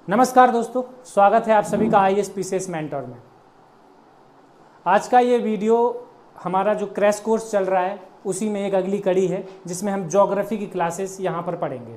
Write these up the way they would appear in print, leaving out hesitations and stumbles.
नमस्कार दोस्तों, स्वागत है आप सभी का आईएएस पीसीएस मेंटर में। आज का ये वीडियो हमारा जो क्रैश कोर्स चल रहा है उसी में एक अगली कड़ी है, जिसमें हम ज्योग्राफी की क्लासेस यहाँ पर पढ़ेंगे।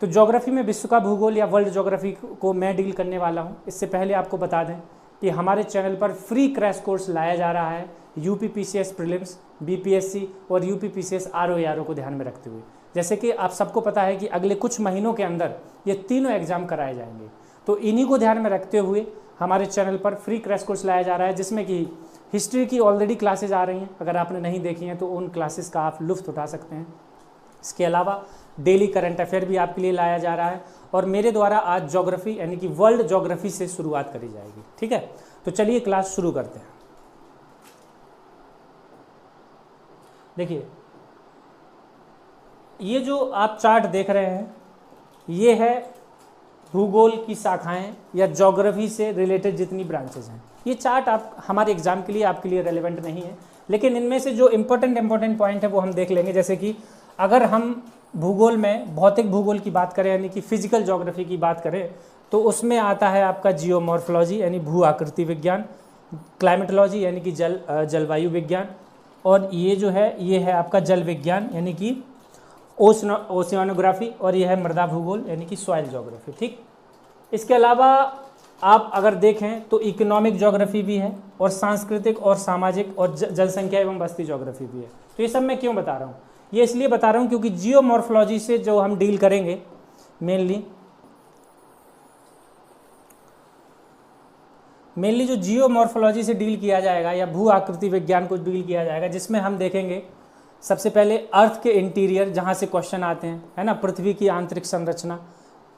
तो ज्योग्राफी में विश्व का भूगोल या वर्ल्ड ज्योग्राफी को मैं डील करने वाला हूँ। इससे पहले आपको बता दें कि हमारे चैनल पर फ्री क्रैश कोर्स लाया जा रहा है यूपी पीसीएस प्रीलिम्स, बीपीएससी और यूपी पीसीएस आरओ को ध्यान में रखते हुए। जैसे कि आप सबको पता है कि अगले कुछ महीनों के अंदर ये तीनों एग्जाम कराए जाएंगे, तो इन्हीं को ध्यान में रखते हुए हमारे चैनल पर फ्री क्रैश कोर्स लाया जा रहा है, जिसमें कि हिस्ट्री की ऑलरेडी क्लासेज आ रही हैं। अगर आपने नहीं देखी हैं तो उन क्लासेस का आप लुत्फ उठा सकते हैं। इसके अलावा डेली करंट अफेयर भी आपके लिए लाया जा रहा है, और मेरे द्वारा आज ज्योग्राफी यानी कि वर्ल्ड ज्योग्राफी से शुरुआत करी जाएगी। ठीक है, तो चलिए क्लास शुरू करते हैं। देखिए, ये जो आप चार्ट देख रहे हैं ये है भूगोल की शाखाएं या ज्योग्राफी से रिलेटेड जितनी ब्रांचेज हैं। ये चार्ट आप हमारे एग्जाम के लिए आपके लिए रेलेवेंट नहीं है, लेकिन इनमें से जो इंपॉर्टेंट पॉइंट है वो हम देख लेंगे। जैसे कि अगर हम भूगोल में भौतिक भूगोल की बात करें यानी कि फिजिकल ज्योग्राफी की बात करें, तो उसमें आता है आपका जियोमॉर्फोलॉजी यानी भू आकृति विज्ञान, क्लाइमेटोलॉजी यानी कि जलवायु विज्ञान, और ये जो है ये है आपका जल विज्ञान यानी कि ओशियानोग्राफी, और यह है मृदा भूगोल यानी कि सॉइल ज्योग्राफी। ठीक, इसके अलावा आप अगर देखें तो इकोनॉमिक ज्योग्राफी भी है, और सांस्कृतिक और सामाजिक और जनसंख्या एवं बस्ती ज्योग्राफी भी है। तो ये सब मैं क्यों बता रहा हूँ? ये इसलिए बता रहा हूँ क्योंकि जियोमॉर्फोलॉजी से जो हम डील करेंगे मेनली जो जियोमॉर्फोलॉजी से डील किया जाएगा या भू आकृति विज्ञान को डील किया जाएगा, जिसमें हम देखेंगे सबसे पहले अर्थ के इंटीरियर जहाँ से क्वेश्चन आते हैं, है ना, पृथ्वी की आंतरिक संरचना,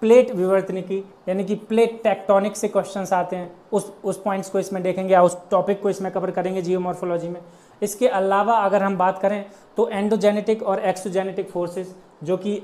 प्लेट विवर्तनिकी यानी कि प्लेट टेक्टोनिक से क्वेश्चंस आते हैं, उस पॉइंट्स को इसमें देखेंगे या उस टॉपिक को इसमें कवर करेंगे जियोमॉर्फोलॉजी में। इसके अलावा अगर हम बात करें तो एंडोजेनेटिक और एक्सोजेनेटिक फोर्सेस, जो कि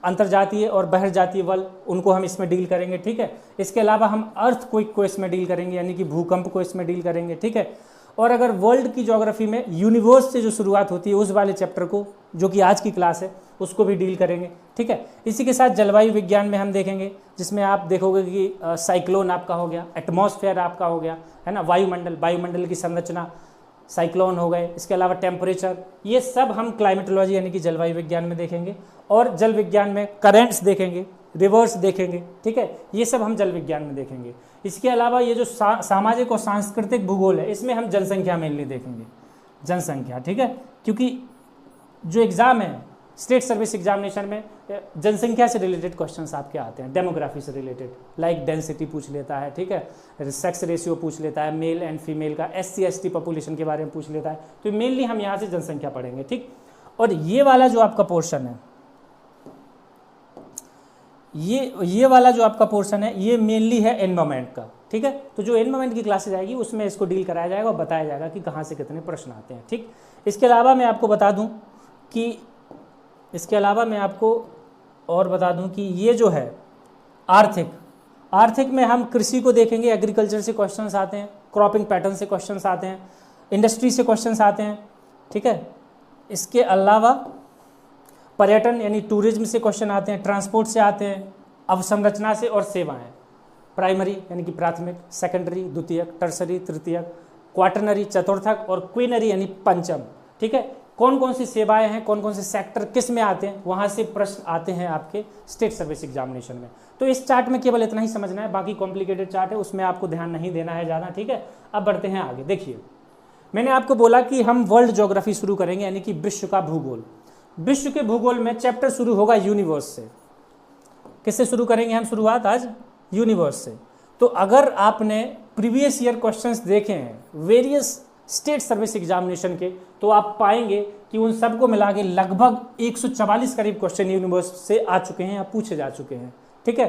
अंतर्जातीय और बहिर्जातीय बल, उनको हम इसमें डील करेंगे। ठीक है, इसके अलावा हम अर्थक्वेक को इसमें डील करेंगे यानी कि भूकंप को इसमें डील करेंगे। ठीक है, और अगर वर्ल्ड की ज्योग्राफी में यूनिवर्स से जो शुरुआत होती है उस वाले चैप्टर को, जो कि आज की क्लास है, उसको भी डील करेंगे। ठीक है, इसी के साथ जलवायु विज्ञान में हम देखेंगे, जिसमें आप देखोगे कि साइक्लोन आपका हो गया, एटमॉस्फेयर आपका हो गया, है ना, वायुमंडल की संरचना, साइक्लोन हो गए। इसके अलावा टेम्परेचर, ये सब हम क्लाइमेटोलॉजी यानी कि जलवायु विज्ञान में देखेंगे, और जल विज्ञान में करेंट्स देखेंगे, रिवर्स देखेंगे। ठीक है, ये सब हम जल विज्ञान में देखेंगे। इसके अलावा ये जो सामाजिक और सांस्कृतिक भूगोल है, इसमें हम जनसंख्या मेनली देखेंगे, जनसंख्या। ठीक है, क्योंकि जो एग्ज़ाम है स्टेट सर्विस एग्जामिनेशन में जनसंख्या से रिलेटेड क्वेश्चंस आपके आते हैं, डेमोग्राफी से रिलेटेड, लाइक डेंसिटी पूछ लेता है, ठीक है, सेक्स रेशियो पूछ लेता है, मेल एंड फीमेल का, SC ST पॉपुलेशन के बारे में पूछ लेता है। तो मेनली हम यहाँ से जनसंख्या पढ़ेंगे। ठीक, और ये वाला जो आपका पोर्शन है, ये वाला जो आपका पोर्शन है, ये मेनली है एनवायरमेंट का। ठीक है, तो जो एनवायरमेंट की क्लासेज आएगी उसमें इसको डील कराया जाएगा और बताया जाएगा कि कहाँ से कितने प्रश्न आते हैं। ठीक, इसके अलावा मैं आपको बता दूं कि ये जो है आर्थिक में हम कृषि को देखेंगे, एग्रीकल्चर से क्वेश्चंस आते हैं, क्रॉपिंग पैटर्न से क्वेश्चंस आते हैं, इंडस्ट्री से क्वेश्चंस आते हैं। ठीक है, इसके अलावा पर्यटन यानी टूरिज्म से क्वेश्चन आते हैं, ट्रांसपोर्ट से आते हैं, अवसंरचना से, और सेवाएं, प्राइमरी यानी कि प्राथमिक, सेकेंडरी द्वितीयक, टर्सरी तृतीयक, क्वाटरनरी चतुर्थक, और क्वीनरी यानी पंचम। ठीक है, कौन कौन सी सेवाएं हैं, कौन कौन से सेक्टर किस में आते हैं, वहाँ से प्रश्न आते हैं आपके स्टेट सर्विस एग्जामिनेशन में। तो इस चार्ट में केवल इतना ही समझना है, बाकी कॉम्प्लिकेटेड चार्ट है, उसमें आपको ध्यान नहीं देना है ज़्यादा। ठीक है, अब बढ़ते हैं आगे। देखिए, मैंने आपको बोला कि हम वर्ल्ड ज्योग्राफी शुरू करेंगे यानी कि विश्व का भूगोल। विश्व के भूगोल में चैप्टर शुरू होगा यूनिवर्स से। किससे शुरू करेंगे हम शुरुआत आज? यूनिवर्स से। तो अगर आपने प्रीवियस ईयर क्वेश्चंस देखे हैं वेरियस स्टेट सर्विस एग्जामिनेशन के, तो आप पाएंगे कि उन सबको मिला के लगभग 144 करीब क्वेश्चन यूनिवर्स से आ चुके हैं या पूछे जा चुके हैं। ठीक है,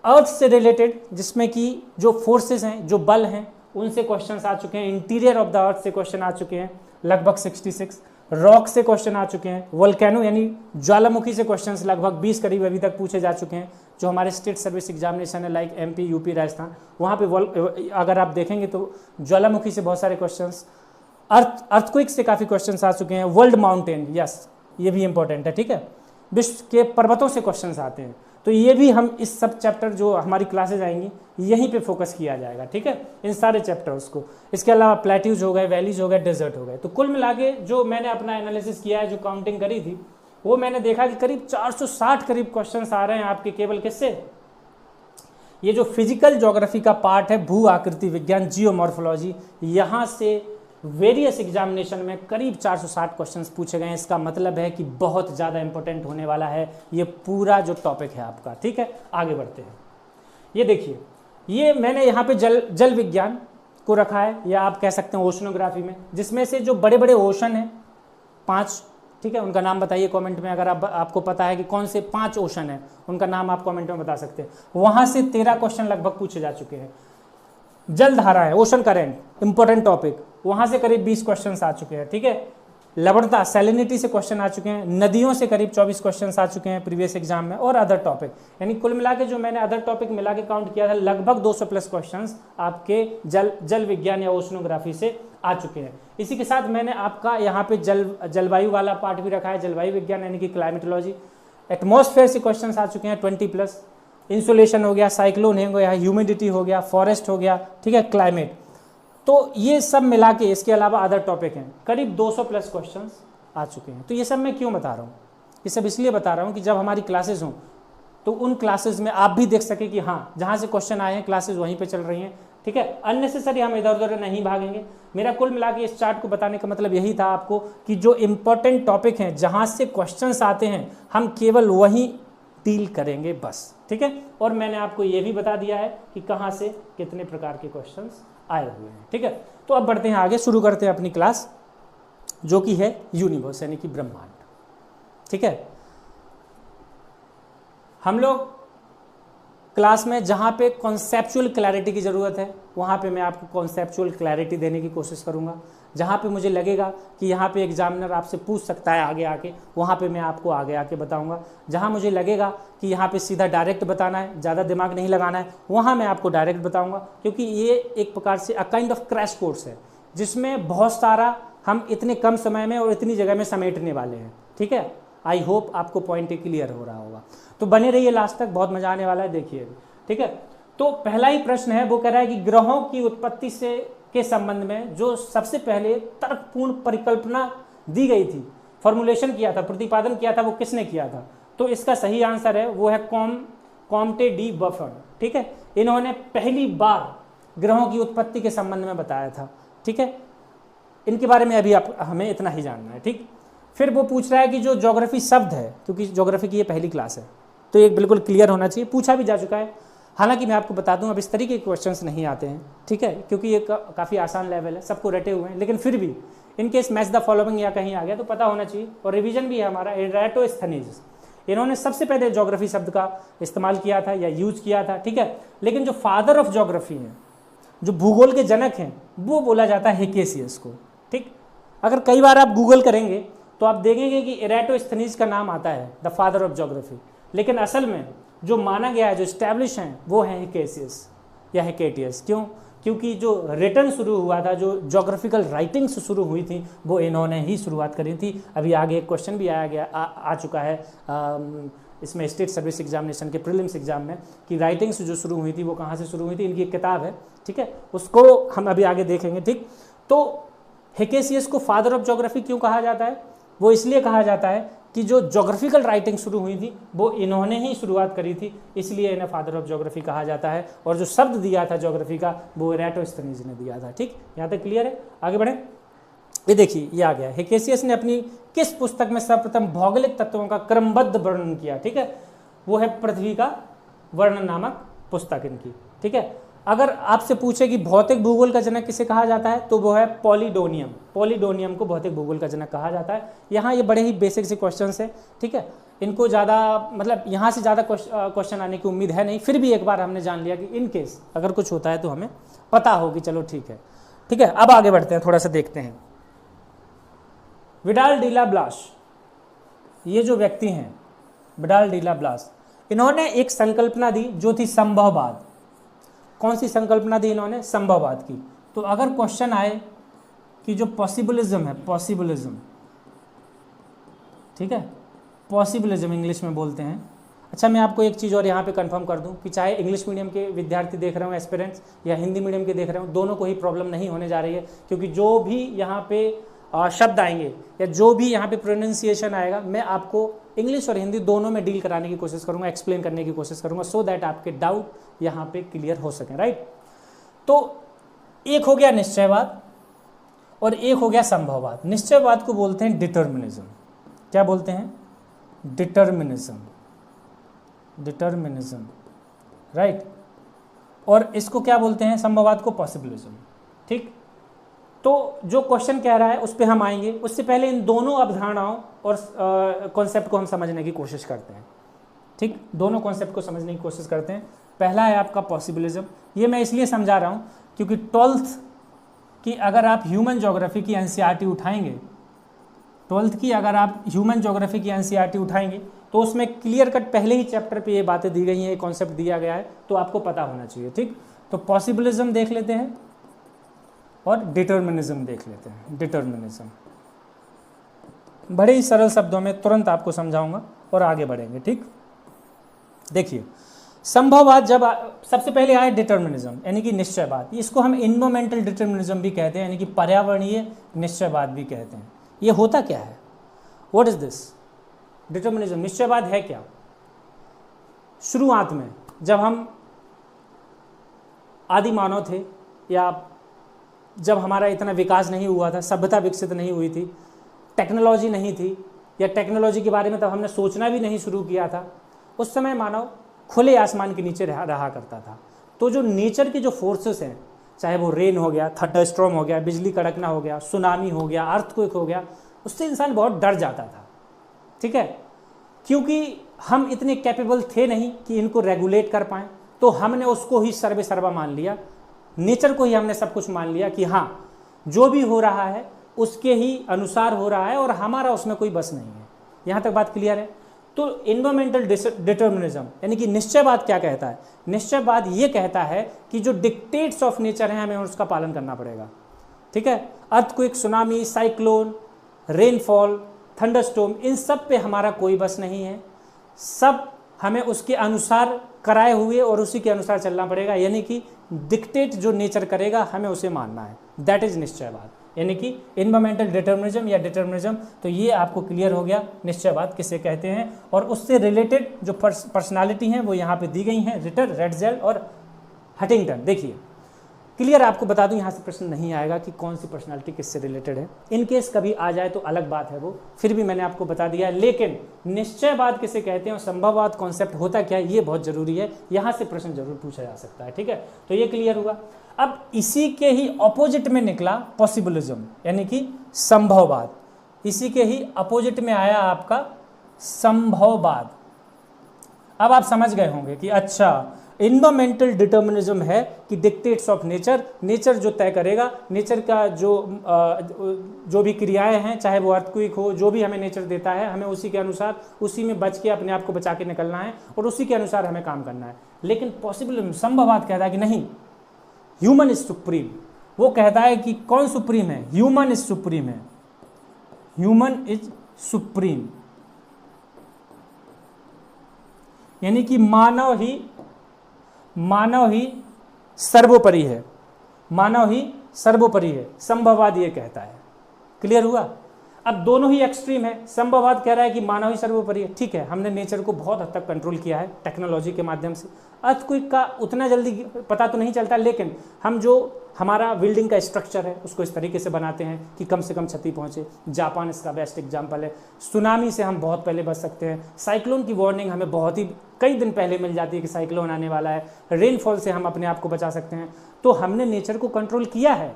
अर्थ से रिलेटेड, जिसमें कि जो फोर्सेस हैं, जो बल हैं, उनसे क्वेश्चंस आ चुके हैं। इंटीरियर ऑफ द अर्थ से क्वेश्चन आ चुके हैं लगभग 66। रॉक से क्वेश्चन आ चुके हैं, वोल्केनो यानी ज्वालामुखी से क्वेश्चंस लगभग 20 करीब अभी तक पूछे जा चुके हैं, जो हमारे स्टेट सर्विस एग्जामिनेशन है, लाइक MP, UP, राजस्थान, वहाँ पे अगर आप देखेंगे तो ज्वालामुखी से बहुत सारे क्वेश्चंस, अर्थक्वेक से काफ़ी क्वेश्चन आ चुके हैं। वर्ल्ड माउंटेन, यस ये भी इंपॉर्टेंट है, ठीक है। विश्व के पर्वतों से क्वेश्चन आते हैं, तो ये भी हम इस सब चैप्टर जो हमारी क्लासेज आएंगी यहीं पे फोकस किया जाएगा, ठीक है, इन सारे चैप्टर्स को। इसके अलावा प्लेट्यूज हो गए, वैलीज हो गए, डेजर्ट हो गए। तो कुल मिला के जो मैंने अपना एनालिसिस किया है, जो काउंटिंग करी थी, वो मैंने देखा कि करीब 460 करीब क्वेश्चंस आ रहे हैं आपके केवल किससे, ये जो फिजिकल ज्योग्राफी का पार्ट है, भू आकृति विज्ञान, जियोमॉर्फोलॉजी, यहाँ से वेरियस एग्जामिनेशन में करीब 460 क्वेश्चंस पूछे गए हैं। इसका मतलब है कि बहुत ज़्यादा इंपॉर्टेंट होने वाला है ये पूरा जो टॉपिक है आपका, ठीक है। आगे बढ़ते हैं। ये देखिए, ये मैंने यहाँ पे जल विज्ञान को रखा है, या आप कह सकते हैं ओशनोग्राफी में, जिसमें से जो बड़े बड़े ओशन हैं 5, ठीक है, उनका नाम बताइए कमेंट में। अगर आपको पता है कि कौन से 5 ओशन हैं, उनका नाम आप कमेंट में बता सकते हैं। वहाँ से 13 क्वेश्चन लगभग पूछे जा चुके हैं। जल धारा है, ओशन करेंट, इंपॉर्टेंट टॉपिक, वहाँ से करीब 20 क्वेश्चन आ चुके हैं, ठीक है। लवणता, सैलिनिटी से क्वेश्चन आ चुके हैं। नदियों से करीब 24 क्वेश्चन आ चुके हैं प्रीवियस एग्जाम में, और अदर टॉपिक, यानी कुल मिला के जो मैंने अदर टॉपिक मिला के काउंट किया था, लगभग 200 प्लस क्वेश्चन आपके जल विज्ञान या ओशनोग्राफी से आ चुके हैं। इसी के साथ मैंने आपका यहाँ पे जलवायु वाला पार्ट भी रखा है, जलवायु विज्ञान यानी कि क्लाइमेटोलॉजी। एटमॉस्फेयर से क्वेश्चन आ चुके हैं 20 प्लस। इंसुलेशन हो गया, साइक्लोन हो गया, ह्यूमिडिटी हो गया, फॉरेस्ट हो गया, ठीक है, क्लाइमेट। तो ये सब मिला के, इसके अलावा अदर टॉपिक हैं, करीब 200 प्लस क्वेश्चंस आ चुके हैं। तो ये सब मैं क्यों बता रहा हूँ, ये सब इसलिए बता रहा हूँ कि जब हमारी क्लासेज हों तो उन क्लासेज में आप भी देख सके कि हाँ, जहाँ से क्वेश्चन आए हैं क्लासेज वहीं पे चल रही हैं, ठीक है। अननेसेसरी हम इधर उधर नहीं भागेंगे। मेरा कुल मिला के इस चार्ट को बताने का मतलब यही था आपको कि जो इम्पोर्टेंट टॉपिक हैं, जहाँ से क्वेश्चंस आते हैं, हम केवल वहीं डील करेंगे बस, ठीक है। और मैंने आपको ये भी बता दिया है कि कहाँ से कितने प्रकार के क्वेश्चंस आए हुए हैं, ठीक है। तो अब बढ़ते हैं आगे, शुरू करते हैं अपनी क्लास, जो कि है यूनिवर्स यानी कि ब्रह्मांड, ठीक है। हम लोग क्लास में जहाँ पे कॉन्सेप्चुअल क्लैरिटी की ज़रूरत है, वहाँ पे मैं आपको कॉन्सेप्चुअल क्लैरिटी देने की कोशिश करूँगा। जहाँ पे मुझे लगेगा कि यहाँ पे एग्जामिनर आपसे पूछ सकता है आगे आके, वहाँ पे मैं आपको आगे आके बताऊँगा। जहाँ मुझे लगेगा कि यहाँ पे सीधा डायरेक्ट बताना है, ज़्यादा दिमाग नहीं लगाना है, वहाँ मैं आपको डायरेक्ट बताऊँगा। क्योंकि ये एक प्रकार से a kind of crash course है, जिसमें बहुत सारा हम इतने कम समय में और इतनी जगह में समेटने वाले हैं, ठीक है। आई होप आपको पॉइंट क्लियर हो रहा होगा। तो बने रहिए लास्ट तक, बहुत मजा आने वाला है, देखिए, ठीक है। तो पहला ही प्रश्न है, वो कह रहा है कि ग्रहों की उत्पत्ति से के संबंध में जो सबसे पहले तर्कपूर्ण परिकल्पना दी गई थी, फॉर्मुलेशन किया था, प्रतिपादन किया था, वो किसने किया था? तो इसका सही आंसर है वो है कॉम्टे डी बफर, ठीक है। इन्होंने पहली बार ग्रहों की उत्पत्ति के संबंध में बताया था, ठीक है। इनके बारे में अभी हमें इतना ही जानना है, ठीक। फिर वो पूछ रहा है कि जो ज्योग्राफी शब्द है, क्योंकि ज्योग्राफी की ये पहली क्लास है तो ये बिल्कुल क्लियर होना चाहिए, पूछा भी जा चुका है। हालांकि मैं आपको बता दूं अब इस तरीके के क्वेश्चंस नहीं आते हैं, ठीक है, क्योंकि ये काफ़ी आसान लेवल है, सबको रटे हुए हैं। लेकिन फिर भी in case match the following या कहीं आ गया तो पता होना चाहिए। और रिवीजन भी है हमारा। एराटोस्थनीज, इन्होंने सबसे पहले ज्योग्राफी शब्द का इस्तेमाल किया था या यूज किया था, ठीक है। लेकिन जो फादर ऑफ ज्योग्राफी हैं, जो भूगोल के जनक हैं, वो बोला जाता है हिकेसियस को, ठीक। अगर कई बार आप गूगल करेंगे तो आप देखेंगे कि एराटोस्थनीज का नाम आता है द फादर ऑफ ज्योग्राफी, लेकिन असल में जो माना गया है, जो स्टैब्लिश हैं, वो है हिकेसियस या हिकेटियस। क्यों? क्योंकि जो रिटर्न शुरू हुआ था, जो ज्योग्राफिकल राइटिंग्स शुरू हुई थी, वो इन्होंने ही शुरुआत करी थी। अभी आगे एक क्वेश्चन भी आ चुका है इसमें स्टेट सर्विस एग्जामिनेशन के प्रीलिम्स एग्जाम में, कि राइटिंग्स जो शुरू हुई थी वो कहाँ से शुरू हुई थी। इनकी एक किताब है, ठीक है, उसको हम अभी आगे देखेंगे, ठीक। तो हिकेसियस को फादर ऑफ ज्योग्राफी क्यों कहा जाता है? वो इसलिए कहा जाता है कि जो ज्योग्राफिकल राइटिंग शुरू हुई थी वो इन्होंने ही शुरुआत करी थी, इसलिए इन्हें फादर ऑफ ज्योग्राफी कहा जाता है। और जो शब्द दिया था ज्योग्राफी का, वो एराटोस्थनीज ने दिया था, ठीक। यहाँ तक क्लियर है? आगे बढ़े। ये देखिए, ये आ गया। हिकेसियस ने अपनी किस पुस्तक में सर्वप्रथम भौगोलिक तत्वों का क्रमबद्ध वर्णन किया? ठीक है, वो है पृथ्वी का वर्णन नामक पुस्तक इनकी, ठीक है। अगर आपसे पूछे कि भौतिक भूगोल का जनक किसे कहा जाता है, तो वो है पॉलीडोनियम। पॉलीडोनियम को भौतिक भूगोल का जनक कहा जाता है। यहाँ ये बड़े ही बेसिक से क्वेश्चंस हैं, ठीक है। इनको ज़्यादा मतलब यहाँ से ज़्यादा क्वेश्चन आने की उम्मीद है नहीं, फिर भी एक बार हमने जान लिया कि इन केस अगर कुछ होता है तो हमें पता हो कि चलो ठीक है, ठीक है। अब आगे बढ़ते हैं, थोड़ा सा देखते हैं। विडाल डिला ब्लास, ये जो व्यक्ति हैं विडाल डिला ब्लास, इन्होंने एक संकल्पना दी जो थी संभववाद। कौन सी संकल्पना दी इन्होंने? संभववाद की। तो अगर क्वेश्चन आए कि जो पॉसिबलिज्म है, पॉसिबलिज्म, ठीक है, पॉसिबलिज्म इंग्लिश में बोलते हैं। अच्छा, मैं आपको एक चीज़ और यहाँ पे कंफर्म कर दूँ कि चाहे इंग्लिश मीडियम के विद्यार्थी देख रहे हो एस्पिरेंट्स या हिंदी मीडियम के देख रहे हो, दोनों को ही प्रॉब्लम नहीं होने जा रही है, क्योंकि जो भी यहाँ पे शब्द आएंगे या जो भी यहाँ पे प्रोनाउंसिएशन आएगा, मैं आपको इंग्लिश और हिंदी दोनों में डील कराने की कोशिश करूँगा, एक्सप्लेन करने की कोशिश करूँगा, सो दैट आपके डाउट यहाँ पे क्लियर हो सकें, राइट। तो एक हो गया निश्चयवाद और एक हो गया संभववाद। निश्चयवाद को बोलते हैं डिटर्मिनिज्म। क्या बोलते हैं? Determinism, determinism, right. और इसको क्या बोलते हैं? संभववाद को पॉसिबलिज्म, ठीक। तो जो क्वेश्चन कह रहा है उस पर हम आएंगे, उससे पहले इन दोनों अवधारणाओं और कॉन्सेप्ट को हम समझने की कोशिश करते हैं, ठीक। दोनों कॉन्सेप्ट को समझने की कोशिश करते हैं। पहला है आपका पॉसिबलिज्म। ये मैं इसलिए समझा रहा हूँ क्योंकि 12th की अगर आप ह्यूमन ज्योग्राफी की एनसीईआरटी उठाएंगे, 12th की अगर आप ह्यूमन ज्योग्राफी की एनसीईआरटी उठाएंगे तो उसमें क्लियर कट पहले ही चैप्टर पे ये बातें दी गई हैं, ये कॉन्सेप्ट दिया गया है, तो आपको पता होना चाहिए, ठीक। तो पॉसिबलिज्म देख लेते हैं और डिटर्मिनिज्म देख लेते हैं। डिटर्मिनिज्म बड़े ही सरल शब्दों में तुरंत आपको समझाऊंगा और आगे बढ़ेंगे, ठीक। देखिए, संभववाद जब सबसे पहले आया डिटर्मिनिज्म यानी कि निश्चयवाद, इसको हम एनवायरमेंटल डिटर्मिनिज्म भी कहते हैं, यानी कि पर्यावरणीय निश्चयवाद भी कहते हैं। ये होता क्या है? What is this determinism? निश्चयवाद है क्या? शुरुआत में जब हम आदि मानव थे या जब हमारा इतना विकास नहीं हुआ था, सभ्यता विकसित नहीं हुई थी, टेक्नोलॉजी नहीं थी, या टेक्नोलॉजी के बारे में तब हमने सोचना भी नहीं शुरू किया था, उस समय मानव खुले आसमान के नीचे रहा करता था। तो जो नेचर के जो फोर्सेस हैं, चाहे वो रेन हो गया, थंडरस्टॉर्म हो गया, बिजली कड़कना हो गया, सुनामी हो गया, अर्थक्वेक हो गया, उससे इंसान बहुत डर जाता था, ठीक है, क्योंकि हम इतने कैपेबल थे नहीं कि इनको रेगुलेट कर पाएँ। तो हमने उसको ही सर्वे सर्वा मान लिया, नेचर को ही हमने सब कुछ मान लिया कि हाँ, जो भी हो रहा है उसके ही अनुसार हो रहा है और हमारा उसमें कोई बस नहीं है। यहाँ तक बात क्लियर है? तो एनवायरमेंटल डिटर्मिनिज्म यानी कि निश्चयवाद क्या कहता है? निश्चयवाद ये कहता है कि जो डिक्टेट्स ऑफ नेचर है हमें उसका पालन करना पड़ेगा, ठीक है। Earthquake, tsunami, cyclone, rainfall, thunderstorm, इन सब पे हमारा कोई बस नहीं है, सब हमें उसके अनुसार कराए हुए और उसी के अनुसार चलना पड़ेगा, यानी कि डिक्टेट जो नेचर करेगा हमें उसे मानना है। दैट इज निश्चयवाद, यानी कि एनवायरमेंटल डिटर्मिनिज्म या डिटर्मिनिज्म। तो ये आपको क्लियर हो गया निश्चयवाद किसे कहते हैं, और उससे रिलेटेड जो पर्सनालिटी हैं वो यहाँ पे दी गई हैं, रिटर, रेडजेल और हटिंगटन। देखिए, क्लियर आपको बता दूं, यहाँ से प्रश्न नहीं आएगा कि कौन सी पर्सनालिटी किससे रिलेटेड है। इन केस कभी आ जाए तो अलग बात है, वो फिर भी मैंने आपको बता दिया है। लेकिन निश्चयवाद किसे कहते हैं और संभववाद कॉन्सेप्ट होता क्या है, ये बहुत जरूरी है, यहाँ से प्रश्न जरूर पूछा जा सकता है, ठीक है। तो ये क्लियर हुआ। अब इसी के ही अपोजिट में निकला पॉसिबलिज्म यानी कि संभववाद। इसी के ही अपोजिट में आया आपका संभववाद। अब आप समझ गए होंगे कि अच्छा, एनवायरमेंटल डिटर्मिनिज्म है कि डिक्टेट्स ऑफ नेचर, नेचर जो तय करेगा, नेचर का जो भी क्रियाएं हैं, चाहे वो अर्थक्वेक हो, जो भी हमें नेचर देता है, हमें उसी के अनुसार, उसी में बच के अपने आप को बचा के निकलना है और उसी के अनुसार हमें काम करना है। लेकिन पॉसिबलिज्म, संभववाद कहता है कि नहीं, ह्यूमन इज सुप्रीम। वो कहता है कि कौन सुप्रीम है? ह्यूमन इज सुप्रीम है, ह्यूमन इज सुप्रीम, यानी कि मानव ही सर्वोपरि है, मानव ही सर्वोपरि है, संभववाद ये कहता है। क्लियर हुआ? अब दोनों ही एक्सट्रीम है। संभववाद कह रहा है कि मानव ही सर्वोपरि है, ठीक है, हमने नेचर को बहुत हद तक कंट्रोल किया है टेक्नोलॉजी के माध्यम से। अर्थक्वेक का उतना जल्दी पता तो नहीं चलता, लेकिन हम जो हमारा बिल्डिंग का स्ट्रक्चर है उसको इस तरीके से बनाते हैं कि कम से कम क्षति पहुंचे। जापान इसका बेस्ट एग्जांपल है। सुनामी से हम बहुत पहले बच सकते हैं। साइक्लोन की वार्निंग हमें बहुत ही कई दिन पहले मिल जाती है कि साइक्लोन आने वाला है। रेनफॉल से हम अपने आप को बचा सकते हैं। तो हमने नेचर को कंट्रोल किया है,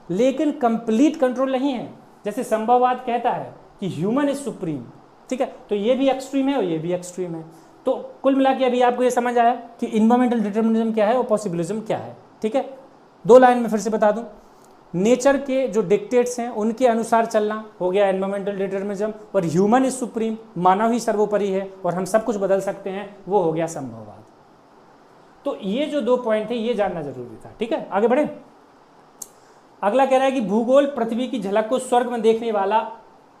लेकिन कंप्लीट कंट्रोल नहीं है। जैसे संभववाद कहता है कि ह्यूमन इज सुप्रीम, ठीक है, तो ये भी एक्सट्रीम है और ये भी एक्सट्रीम है। तो कुल मिला के अभी आपको ये समझ आया कि एनवायरमेंटल डिटर्मिनिज्म क्या है और पॉसिबलिज्म क्या है, ठीक है। दो लाइन में फिर से बता दूं, नेचर के जो डिक्टेट्स हैं उनके अनुसार चलना हो गया एनवायरमेंटल डिटर्मिनिज्म, और ह्यूमन इज सुप्रीम, मानव ही सर्वोपरि है और हम सब कुछ बदल सकते हैं, वो हो गया संभववाद। तो ये जो दो पॉइंट थे ये जानना जरूरी था, ठीक है। आगे बढ़े। अगला कह रहा है कि भूगोल पृथ्वी की झलक को स्वर्ग में देखने वाला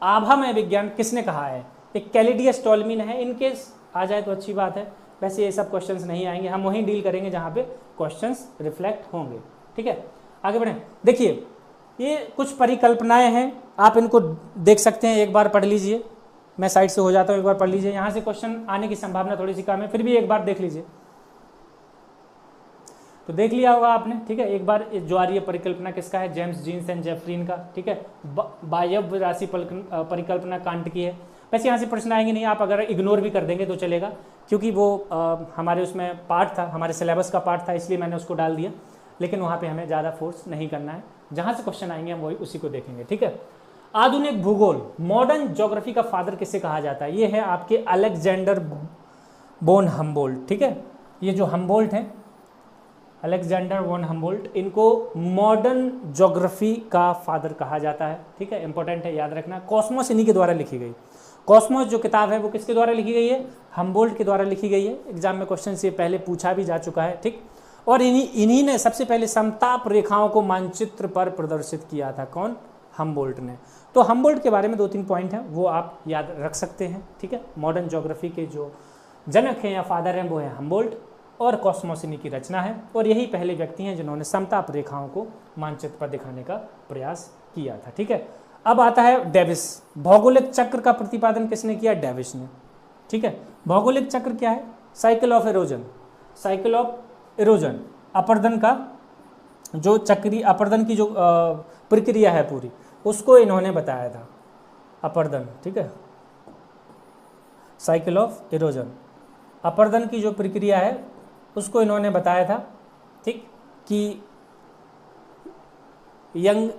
आभामय विज्ञान किसने कहा है? एक कैलिडियस टॉलमी ने है। इनके आ जाए तो अच्छी बात है, वैसे ये सब क्वेश्चंस नहीं आएंगे, हम वहीं डील करेंगे जहाँ पे क्वेश्चंस रिफ्लेक्ट होंगे। ठीक है, आगे बढ़ें। देखिए ये कुछ परिकल्पनाएं हैं, आप इनको देख सकते हैं, एक बार पढ़ लीजिए। मैं साइड से हो जाता हूँ, एक बार पढ़ लीजिए। यहाँ से क्वेश्चन आने की संभावना थोड़ी सी कम है, फिर भी एक बार देख लीजिए। तो देख लिया होगा आपने, ठीक है। एक बार जो आ रही है परिकल्पना किसका है? जेम्स जीन्स एंड जेफरीन का, ठीक है। वायव्य राशि परिकल्पना कांट की है। वैसे यहाँ से प्रश्न आएंगे नहीं, आप अगर इग्नोर भी कर देंगे तो चलेगा, क्योंकि वो हमारे उसमें पार्ट था, हमारे सिलेबस का पार्ट था, इसलिए मैंने उसको डाल दिया। लेकिन वहाँ पे हमें ज़्यादा फोर्स नहीं करना है, जहाँ से क्वेश्चन आएंगे हम वही उसी को देखेंगे, ठीक है। आधुनिक भूगोल मॉडर्न ज्योग्राफी का फादर किसे कहा जाता है? ये है आपके अलेक्जेंडर बोन हम्बोल्ट, ठीक है। ये जो हम्बोल्ट हैं, अलेक्जेंडर वॉन हम्बोल्ट, इनको मॉडर्न ज्योग्राफी का फादर कहा जाता है, ठीक है। इंपॉर्टेंट है, याद रखना। कॉस्मोस इन्हीं के द्वारा लिखी गई। कॉस्मोस जो किताब है वो किसके द्वारा लिखी गई है? हम्बोल्ट के द्वारा लिखी गई है। एग्जाम में क्वेश्चन से पहले पूछा भी जा चुका है, ठीक। और इन्हीं ने सबसे पहले समताप रेखाओं को मानचित्र पर प्रदर्शित किया था। कौन? हम्बोल्ट ने। तो हम्बोल्ट के बारे में 2-3 पॉइंट हैं, वो आप याद रख सकते हैं, ठीक है। मॉडर्न ज्योग्राफी के जो जनक हैं या फादर हैं वो है हम्बोल्ट, और कॉस्मोस इन्हीं की रचना है। और यही पहले व्यक्ति हैं जिन्होंने समताप रेखाओं को मानचित्र पर दिखाने का प्रयास किया था, ठीक है। अब आता है डेविस। भौगोलिक चक्र का प्रतिपादन किसने किया? डेविस ने, ठीक है। भौगोलिक चक्र क्या है? Cycle of erosion. Cycle of erosion, अपर्दन का जो चक्रीय अपर्दन की जो प्रक्रिया है पूरी, उसको इन्होंने बताया था, अपर्दन, ठीक है। साइकिल ऑफ इरोजन, अपर्दन की जो प्रक्रिया है उसको इन्होंने बताया था, ठीक, कि यंग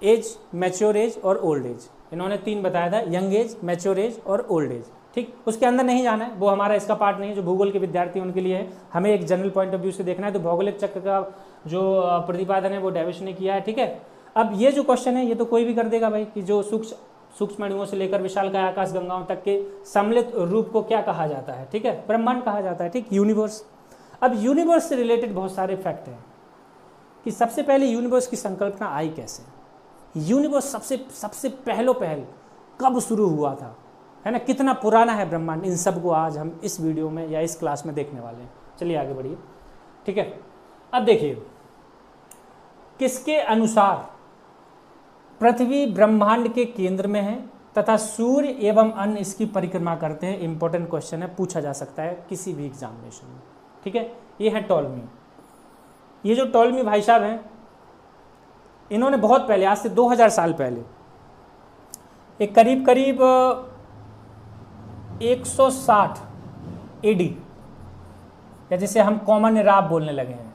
एज, मैच्योर एज और ओल्ड एज, इन्होंने 3 बताया था, यंग एज, मैच्योर एज और ओल्ड एज, ठीक। उसके अंदर नहीं जाना है, वो हमारा इसका पार्ट नहीं है, जो भूगोल के विद्यार्थी उनके लिए है। हमें एक जनरल पॉइंट ऑफ व्यू से देखना है। तो भौगोलिक चक्र का जो प्रतिपादन है वो डेविस ने किया है, ठीक है। अब ये जो क्वेश्चन है ये तो कोई भी कर देगा भाई, कि जो सूक्ष्म अणुओं से लेकर विशालकाय आकाश गंगाओं तक के सम्मिलित रूप को क्या कहा जाता है? ठीक है, ब्रह्मांड कहा जाता है, ठीक, यूनिवर्स। अब यूनिवर्स से रिलेटेड बहुत सारे फैक्ट हैं कि सबसे पहले यूनिवर्स की संकल्पना आई कैसे, यूनिवर्स सबसे पहल कब शुरू हुआ था, है ना, कितना पुराना है ब्रह्मांड, इन सब को आज हम इस वीडियो में या इस क्लास में देखने वाले हैं। चलिए आगे बढ़िए, ठीक है। अब देखिए, किसके अनुसार पृथ्वी ब्रह्मांड के केंद्र में है तथा सूर्य एवं अन्य इसकी परिक्रमा करते हैं? इंपॉर्टेंट क्वेश्चन है, पूछा जा सकता है किसी भी एग्जामिनेशन में, ठीक है। ये है टॉलमी। ये जो टॉलमी भाई साहब हैं, इन्होंने बहुत पहले, आज से 2000 साल पहले, एक करीब 160 एडी, या जैसे हम कॉमन एरा बोलने लगे हैं,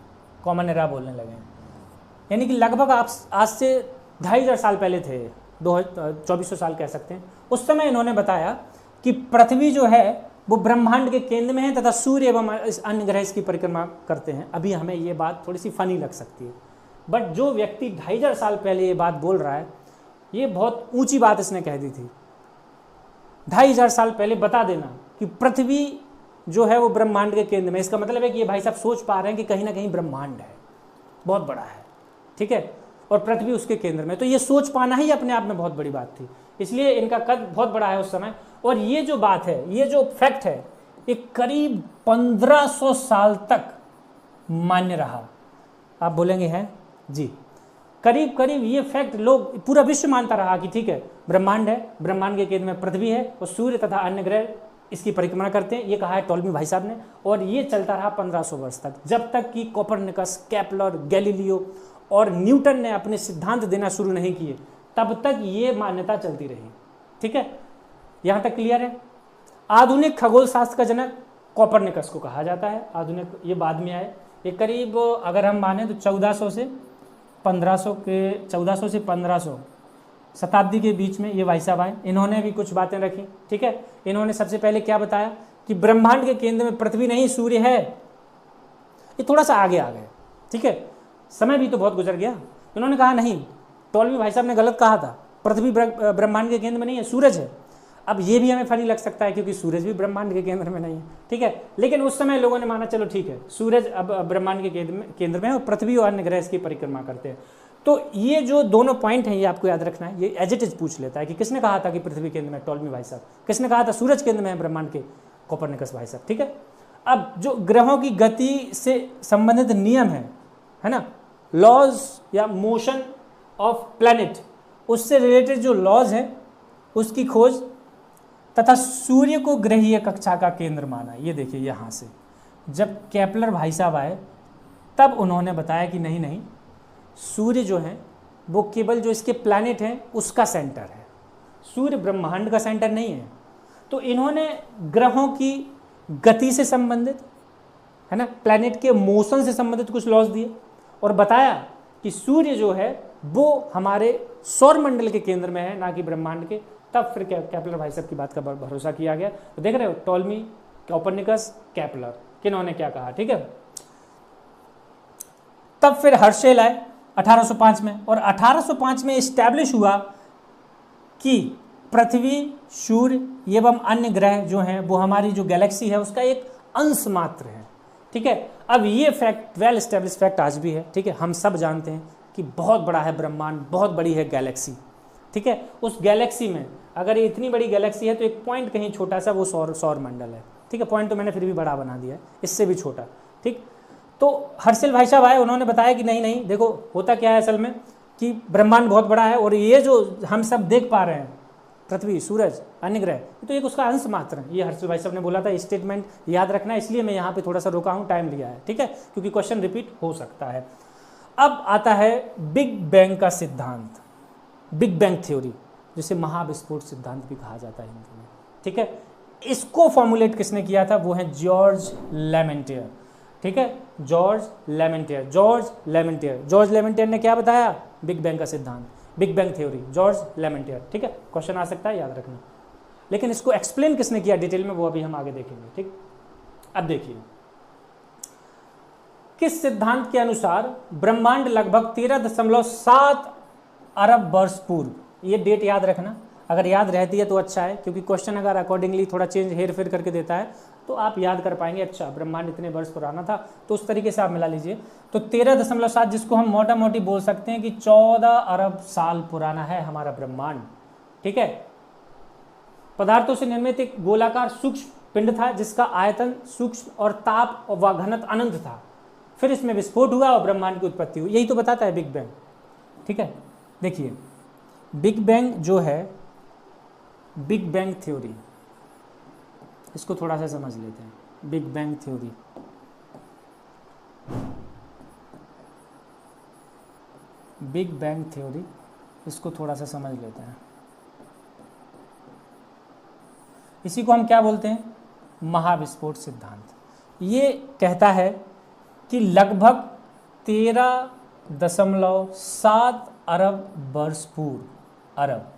यानी कि लगभग आप आज से 2500 साल पहले थे, 2400 साल कह सकते हैं। उस समय इन्होंने बताया कि पृथ्वी जो है वो ब्रह्मांड के केंद्र में है तथा सूर्य एवं अन्य ग्रह इसकी परिक्रमा करते हैं। अभी हमें ये बात थोड़ी सी फनी लग सकती है, बट जो व्यक्ति 2500 साल पहले ये बात बोल रहा है, ये बहुत ऊंची बात इसने कह दी थी। 2500 साल पहले बता देना कि पृथ्वी जो है वो ब्रह्मांड के केंद्र में, इसका मतलब है कि ये भाई साहब सोच पा रहे हैं कि कहीं ना कहीं ब्रह्मांड है, बहुत बड़ा है, ठीक है, और पृथ्वी उसके केंद्र में। तो ये सोच पाना ही अपने आप में बहुत बड़ी बात थी, इसलिए इनका कद बहुत बड़ा है उस समय। और ये जो बात है, ये जो फैक्ट है, ये करीब 1500 साल तक मान्य रहा। आप बोलेंगे हैं जी, करीब ये फैक्ट लोग, पूरा विश्व मानता रहा कि ठीक है, ब्रह्मांड है, ब्रह्मांड के केंद्र में पृथ्वी है और सूर्य तथा अन्य ग्रह इसकी परिक्रमा करते हैं। ये कहा है टॉलमी भाई साहब ने, और ये चलता रहा 1500 वर्ष तक, जब तक कि कोपरनिकस, केपलर, गैलीलियो और न्यूटन ने अपने सिद्धांत देना शुरू नहीं किए, तब तक ये मान्यता चलती रही, ठीक है। यहाँ तक क्लियर है। आधुनिक खगोल शास्त्र का जनक कोपरनिकस को कहा जाता है। आधुनिक, ये बाद में आए, ये करीब अगर हम माने तो 1400 से 1500 शताब्दी के बीच में ये भाई साहब आए। इन्होंने भी कुछ बातें रखी, ठीक है। इन्होंने सबसे पहले क्या बताया कि ब्रह्मांड के केंद्र में पृथ्वी नहीं सूर्य है। ये थोड़ा सा आगे आ गए, ठीक है, समय भी तो बहुत गुजर गया। इन्होंने कहा नहीं, टॉलमी भाई साहब ने गलत कहा था, पृथ्वी ब्रह्मांड के केंद्र में नहीं है, सूरज है। अब ये भी हमें फनी लग सकता है क्योंकि सूरज भी ब्रह्मांड के केंद्र में नहीं है, ठीक है। लेकिन उस समय लोगों ने माना चलो ठीक है, सूरज अब ब्रह्मांड के केंद्र में है और पृथ्वी और अन्य ग्रह इसकी परिक्रमा करते हैं। तो ये जो दोनों पॉइंट हैं ये आपको याद रखना है, ये एज इट इज पूछ लेता है कि किसने कहा था कि पृथ्वी केंद्र में, टॉलमी भाई साहब, किसने कहा था सूरज केंद्र में है ब्रह्मांड के, कोपरनिकस भाई साहब, ठीक है। अब जो ग्रहों की गति से संबंधित नियम है ना, लॉज या मोशन ऑफ प्लैनेट, उससे रिलेटेड जो लॉज हैं उसकी खोज तथा सूर्य को ग्रहीय कक्षा का केंद्र माना। ये देखिए यहाँ से जब केपलर भाई साहब आए तब उन्होंने बताया कि नहीं नहीं, सूर्य जो है वो केवल जो इसके प्लैनेट हैं उसका सेंटर है, सूर्य ब्रह्मांड का सेंटर नहीं है। तो इन्होंने ग्रहों की गति से संबंधित, है ना, प्लैनेट के मोशन से संबंधित कुछ लॉज दिए और बताया कि सूर्य जो है वो हमारे सौर मंडल के केंद्र में है, ना कि ब्रह्मांड के। तब फिर केपलर भाई साहब की बात का भरोसा किया गया। तो देख रहे हो, टॉलमी, कोपरनिकस, केपलर, किन्होंने क्या कहा, ठीक है। तब फिर हर्शेल आए 1805 में, और 1805 में एस्टैब्लिश हुआ कि पृथ्वी, सूर्य एवं अन्य ग्रह जो हैं वो हमारी जो गैलेक्सी है उसका एक अंश मात्र है, ठीक है। अब ये फैक्ट वेल एस्टैब्लिश फैक्ट आज भी है, ठीक है। हम सब जानते हैं कि बहुत बड़ा है ब्रह्मांड, बहुत बड़ी है गैलेक्सी, ठीक है। उस गैलेक्सी में अगर ये इतनी बड़ी गैलेक्सी है तो एक पॉइंट कहीं छोटा सा वो सौर मंडल है, ठीक है। पॉइंट तो मैंने फिर भी बड़ा बना दिया है, इससे भी छोटा, ठीक। तो हर्शेल भाई साहब आए, उन्होंने बताया कि नहीं नहीं, देखो होता क्या है असल में कि ब्रह्मांड बहुत बड़ा है और ये जो हम सब देख पा रहे हैं, पृथ्वी, सूरज, अन्य ग्रह, तो एक उसका अंश मात्र है। ये हर्शेल भाई साहब ने बोला था, स्टेटमेंट याद रखना है, इसलिए मैं यहाँ पे थोड़ा सा रुका हूँ, टाइम लिया है, ठीक है, क्योंकि क्वेश्चन रिपीट हो सकता है। अब आता है बिग बैंग का सिद्धांत, बिग बैंग थ्योरी, जिसे महाविस्फोट सिद्धांत भी कहा जाता है हिंदी में, ठीक है। इसको फॉर्मुलेट किसने किया था, वो है जॉर्ज लेमेंटियर, ठीक है। जॉर्ज लेमेंटियर ने क्या बताया, बिग बैंग का सिद्धांत, बिग बैंग थ्योरी, जॉर्ज लेमेंटियर, ठीक है। क्वेश्चन आ सकता है, याद रखना। लेकिन इसको एक्सप्लेन किसने किया डिटेल में, वो अभी हम आगे देखेंगे, ठीक। अब देखिए, किस सिद्धांत के अनुसार ब्रह्मांड लगभग 13.7 अरब वर्ष पूर्व, ये डेट याद रखना, अगर याद रहती है तो अच्छा है, क्योंकि क्वेश्चन अगर अकॉर्डिंगली थोड़ा चेंज हेर फेर करके देता है तो आप याद कर पाएंगे, अच्छा ब्रह्मांड इतने वर्ष पुराना था, तो उस तरीके से आप मिला लीजिए। तो 13.7, जिसको हम मोटा मोटी बोल सकते हैं कि 14 अरब साल पुराना है हमारा ब्रह्मांड, ठीक है। पदार्थों से निर्मित एक गोलाकार सूक्ष्म पिंड था जिसका आयतन सूक्ष्म और ताप व घनत्व अनंत था। फिर इसमें विस्फोट हुआ और ब्रह्मांड की उत्पत्ति हुई, यही तो बताता है बिग बैंग, ठीक है। देखिए बिग बैंग जो है, बिग बैंग थ्योरी, इसको थोड़ा सा समझ लेते हैं। Big bang theory, big bang theory, इसको थोड़ा सा समझ लेते हैं। इसी को हम क्या बोलते हैं, महाविस्फोट सिद्धांत। ये कहता है कि लगभग 13.7 अरब वर्ष पूर्व, अरब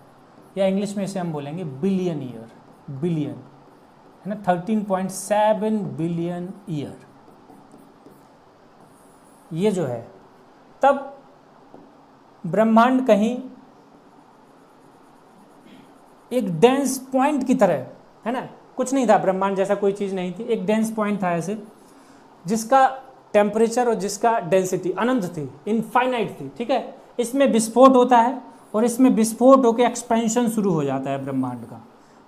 या इंग्लिश में इसे हम बोलेंगे बिलियन ईयर, बिलियन है ना, 13.7 बिलियन ईयर, ये जो है, तब ब्रह्मांड कहीं एक डेंस पॉइंट की तरह, है ना, कुछ नहीं था, ब्रह्मांड जैसा कोई चीज नहीं थी, एक डेंस पॉइंट था ऐसे, जिसका टेम्परेचर और जिसका डेंसिटी अनंत थी, इनफाइनाइट थी, ठीक है। इसमें विस्फोट होता है और इसमें विस्फोट होकर एक्सपेंशन शुरू हो जाता है ब्रह्मांड का।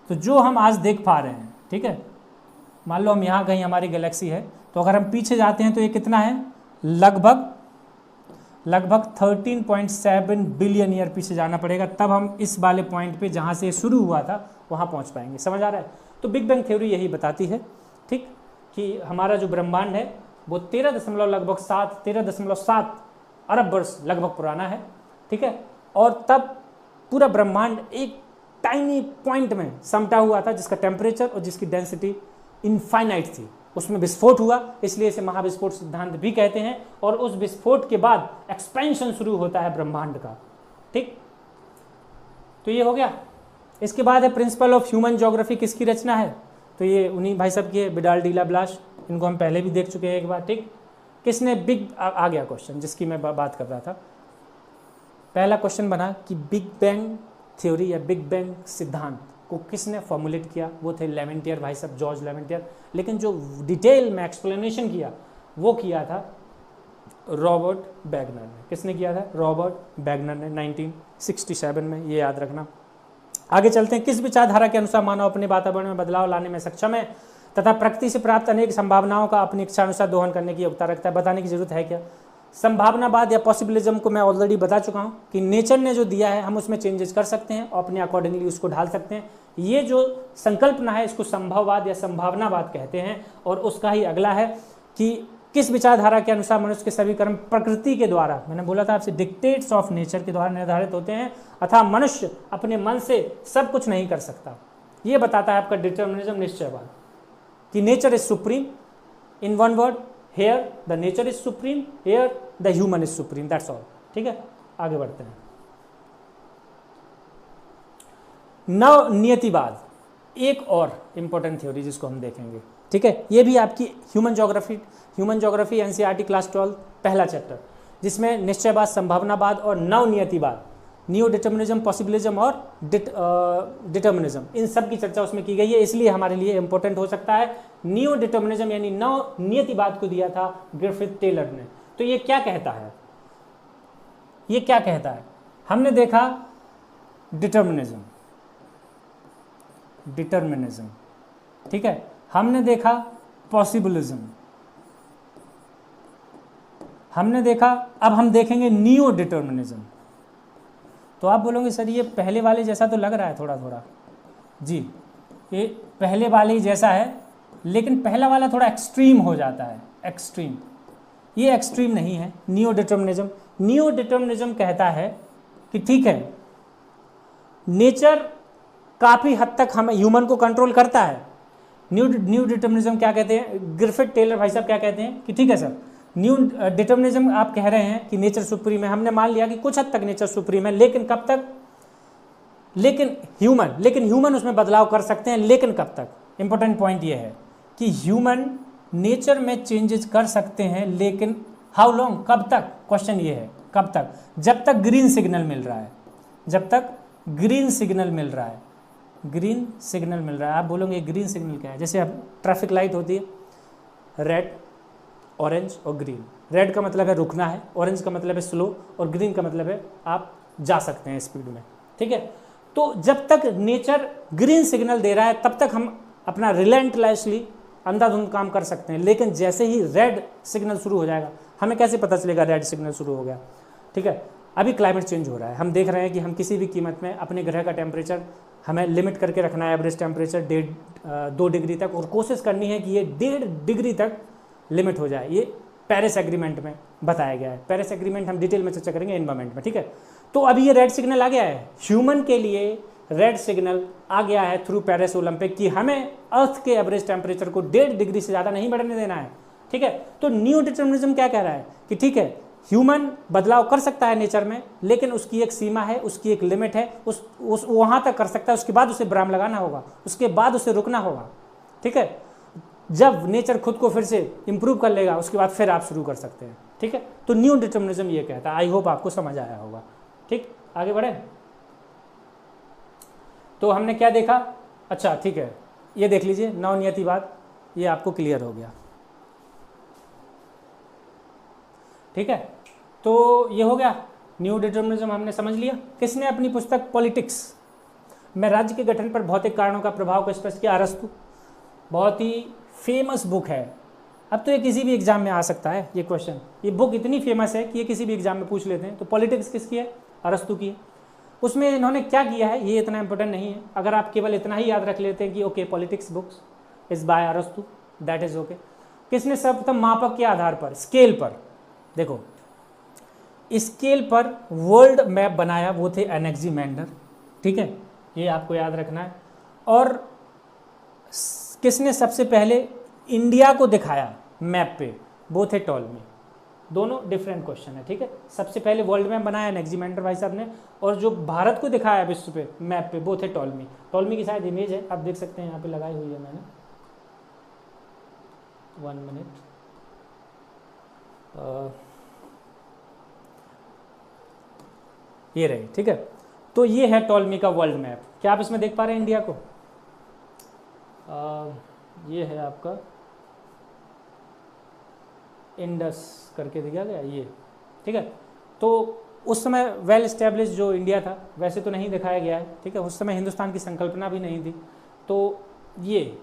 तो जो हम आज देख पा रहे हैं, ठीक है, मान लो हम यहाँ कहीं हमारी गैलेक्सी है, तो अगर हम पीछे जाते हैं तो ये कितना है, लगभग 13.7 बिलियन ईयर पीछे जाना पड़ेगा, तब हम इस वाले पॉइंट पे जहाँ से शुरू हुआ था वहाँ पहुँच पाएंगे। समझ आ रहा है। तो बिग बैंग थ्योरी यही बताती है, ठीक, कि हमारा जो ब्रह्मांड है वो 13.7 अरब वर्ष लगभग पुराना है, ठीक है। और तब पूरा ब्रह्मांड एक टाइनी पॉइंट में समटा हुआ था जिसका टेम्परेचर और जिसकी डेंसिटी इनफाइनाइट थी, उसमें विस्फोट हुआ, इसलिए इसे महाविस्फोट सिद्धांत भी कहते हैं। और उस विस्फोट के बाद एक्सपेंशन शुरू होता है ब्रह्मांड का, ठीक। तो ये हो गया। इसके बाद है प्रिंसिपल ऑफ ह्यूमन ज्योग्राफी, किसकी रचना है, तो ये उन्हीं भाई साहब की है, विडाल डी ला ब्लाश, इनको हम पहले भी देख चुके हैं एक बार, ठीक। किसने बिग, आ गया क्वेश्चन जिसकी मैं बात कर रहा था। पहला क्वेश्चन बना कि बिग बैंग थ्योरी या बिग बैंग सिद्धांत को किसने फॉर्मुलेट किया, वो थे लेमेंटियर भाई साहब, जॉर्ज लेमेंटियर। लेकिन जो डिटेल में एक्सप्लेनेशन किया वो किया था रॉबर्ट बैगनर ने। किसने किया था? रॉबर्ट बैगनर ने 1967 में, ये याद रखना। आगे चलते हैं। किस विचारधारा के अनुसार मानव अपने वातावरण में बदलाव लाने में सक्षम है तथा प्रकृति से प्राप्त अनेक संभावनाओं का अपनी इच्छा अनुसार दोहन करने की योग्यता रखता है? बताने की जरूरत है क्या? संभावनावाद या पॉसिबिलिज्म को मैं ऑलरेडी बता चुका हूं कि नेचर ने जो दिया है हम उसमें चेंजेस कर सकते हैं और अपने अकॉर्डिंगली उसको ढाल सकते हैं। ये जो संकल्पना है इसको संभववाद या संभावनावाद कहते हैं। और उसका ही अगला है कि किस विचारधारा के अनुसार मनुष्य के सभी कर्म प्रकृति के द्वारा, मैंने बोला था आपसे, डिक्टेट्स ऑफ नेचर के द्वारा निर्धारित होते हैं, अतः मनुष्य अपने मन से सब कुछ नहीं कर सकता। ये बताता है आपका डिटर्मिनिज्म, निश्चयवाद, कि nature is supreme. In one word, here the nature is supreme, here the human is supreme, that's all. ठीक है, आगे बढ़ते हैं। नव नियतिवाद, एक और इंपॉर्टेंट थ्योरी जिसको हम देखेंगे। ठीक है, ये भी आपकी ह्यूमन ज्योग्राफी एनसीईआरटी क्लास 12 पहला चैप्टर, जिसमें निश्चयवाद, संभावनावाद और नव नियतिवाद, न्यू डिटर्मिनिज्म, पॉसिबिलिज्म और डिटर्मिनिज्म, इन सब की चर्चा उसमें की गई है, इसलिए हमारे लिए इंपॉर्टेंट हो सकता है। न्यू डिटर्मिनिज्म यानी नव नियतिवाद को दिया था ग्रिफिथ टेलर ने। तो ये क्या कहता है? ये क्या कहता है? हमने देखा डिटर्मिनिज्म, ठीक है, हमने देखा पॉसिबिलिज्म, हमने देखा, अब हम देखेंगे नियो डिटर्मिनिज्म। तो आप बोलोगे सर ये पहले वाले जैसा तो लग रहा है थोड़ा थोड़ा। जी, ये पहले वाले ही जैसा है, लेकिन पहला वाला थोड़ा एक्सट्रीम हो जाता है, एक्सट्रीम। ये एक्सट्रीम नहीं है नियो डिटर्मिनिज्म। नियो डिटर्मिनिज्म कहता है कि ठीक है, नेचर काफ़ी हद तक हमें, ह्यूमन को कंट्रोल करता है। न्यू डिटर्मिनिज्म क्या कहते हैं? ग्रिफिथ टेलर भाई साहब क्या कहते हैं कि ठीक है सर, न्यू डिटर्मिनिज्म आप कह रहे हैं कि नेचर सुप्रीम है। हमने मान लिया कि कुछ हद तक नेचर सुप्रीम है, लेकिन कब तक? लेकिन ह्यूमन उसमें बदलाव कर सकते हैं, लेकिन कब तक? इंपॉर्टेंट पॉइंट ये है कि ह्यूमन नेचर में चेंजेस कर सकते हैं, लेकिन हाउ लॉन्ग, कब तक? क्वेश्चन ये है, कब तक? जब तक ग्रीन सिग्नल मिल रहा है, जब तक ग्रीन सिग्नल मिल रहा है, ग्रीन सिग्नल मिल रहा है। आप बोलोगे ग्रीन सिग्नल क्या है? जैसे अब ट्रैफिक लाइट होती है, रेड, ऑरेंज और ग्रीन। रेड का मतलब है रुकना है, ऑरेंज का मतलब है स्लो, और ग्रीन का मतलब है आप जा सकते हैं स्पीड में। ठीक है, तो जब तक नेचर ग्रीन सिग्नल दे रहा है तब तक हम अपना रिलेंटलेसली अंधाधुंध काम कर सकते हैं, लेकिन जैसे ही रेड सिग्नल शुरू हो जाएगा, हमें कैसे पता चलेगा रेड सिग्नल शुरू हो गया? ठीक है, अभी क्लाइमेट चेंज हो रहा है, हम देख रहे हैं कि हम किसी भी कीमत में अपने ग्रह का टेम्परेचर हमें लिमिट करके रखना है, एवरेज टेम्परेचर 2 डिग्री तक, और कोशिश करनी है कि ये 1.5 डिग्री तक लिमिट हो जाए। ये पेरिस एग्रीमेंट में बताया गया है। पेरिस एग्रीमेंट हम डिटेल में चर्चा करेंगे एनवायरमेंट में। ठीक है, तो अभी ये रेड सिग्नल आ गया है, ह्यूमन के लिए रेड सिग्नल आ गया है थ्रू पेरिस ओलंपिक कि हमें अर्थ के एवरेज टेम्परेचर को 1.5 डिग्री से ज़्यादा नहीं बढ़ने देना है। ठीक है, तो न्यू डिटर्मिनिज्म क्या कह रहा है कि ठीक है, ह्यूमन बदलाव कर सकता है नेचर में, लेकिन उसकी एक सीमा है, उसकी एक लिमिट है, उस वहाँ तक कर सकता है, उसके बाद उसे ब्राम लगाना होगा, उसके बाद उसे रुकना होगा। ठीक है, जब नेचर खुद को फिर से इंप्रूव कर लेगा उसके बाद फिर आप शुरू कर सकते हैं। ठीक है, तो न्यू डिटर्मिनिज्म ये कहता है। आई होप आपको समझ आया होगा। ठीक, आगे बढ़े। तो हमने क्या देखा? अच्छा ठीक है, ये देख लीजिए नवनियतिवाद, ये आपको क्लियर हो गया। ठीक है, तो ये हो गया न्यू डिटर्मिनिज्म, हमने समझ लिया। किसने अपनी पुस्तक पॉलिटिक्स में राज्य के गठन पर भौतिक कारणों का प्रभाव को स्पष्ट किया? अरस्तु। बहुत ही फेमस बुक है। अब तो ये किसी भी एग्जाम में आ सकता है ये क्वेश्चन। ये बुक इतनी फेमस है कि ये किसी भी एग्जाम में पूछ लेते हैं। तो पॉलिटिक्स किसकी है? अरस्तु की है। उसमें इन्होंने क्या किया है ये इतना इंपॉर्टेंट नहीं है, अगर आप केवल इतना ही याद रख लेते हैं कि okay politics books is by अरस्तु, दैट इज ओके। किसने सर्वप्रथम मापक के आधार पर, स्केल पर, देखो स्केल पर वर्ल्ड मैप बनाया, वो थे एनेक्सिमेंडर। ठीक है, ये आपको याद रखना है। और किसने सबसे पहले इंडिया को दिखाया मैप पे? वो थे टॉलमी। दोनों डिफरेंट क्वेश्चन है। ठीक है, सबसे पहले वर्ल्ड मैप बनाया एनेक्सिमेंडर भाई साहब ने, और जो भारत को दिखाया विश्व पे मैप पे वो थे टॉलमी। टॉलमी की शायद इमेज है, आप देख सकते हैं यहाँ पे लगाई हुई है मैंने। 1 मिनट, ये रही। ठीक है, तो ये है टॉलमी का वर्ल्ड मैप। क्या आप इसमें देख पा रहे हैं इंडिया को? ये है आपका इंडस करके दिया गया ये, ठीक है। तो उस समय वेल इस्टेब्लिश जो इंडिया था वैसे तो नहीं दिखाया गया है, ठीक है। उस समय हिंदुस्तान की संकल्पना भी नहीं थी। तो ये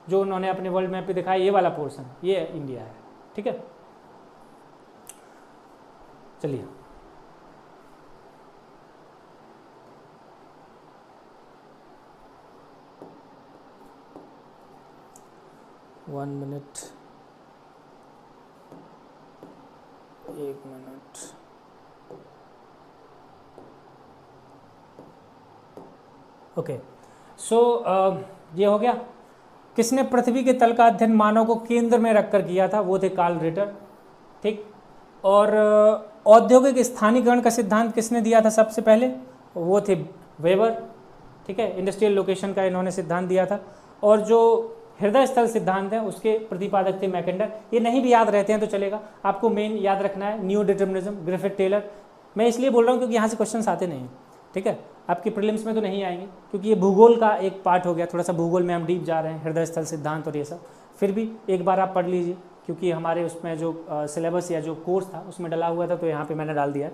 जो उन्होंने अपने वर्ल्ड मैप पे दिखाया, ये वाला पोर्शन ये इंडिया है, ठीक है। चलिए वन मिनट, एक मिनट, ओके। सो ये हो गया। किसने पृथ्वी के तल का अध्ययन मानव को केंद्र में रखकर किया था? वो थे कार्ल रिटर, ठीक। और औद्योगिक स्थानीकरण का सिद्धांत किसने दिया था सबसे पहले? वो थे वेबर, ठीक है। इंडस्ट्रियल लोकेशन का इन्होंने सिद्धांत दिया था। और जो हृदय स्थल सिद्धांत है उसके प्रतिपादक थे मैकेंडर। ये नहीं भी याद रहते हैं तो चलेगा, आपको मेन याद रखना है न्यू डिटर्मिनिज्म, ग्रिफिथ टेलर। मैं इसलिए बोल रहा हूँ क्योंकि यहाँ से क्वेश्चन आते नहीं, ठीक है। आपके प्रीलिम्स में तो नहीं आएंगे क्योंकि ये भूगोल का एक पार्ट हो गया, थोड़ा सा भूगोल में हम डीप जा रहे हैं, हृदय स्थल सिद्धांत और ये सब। फिर भी एक बार आप पढ़ लीजिए क्योंकि हमारे उसमें जो सिलेबस या जो कोर्स था उसमें डला हुआ था, तो यहाँ पे मैंने डाल दिया है।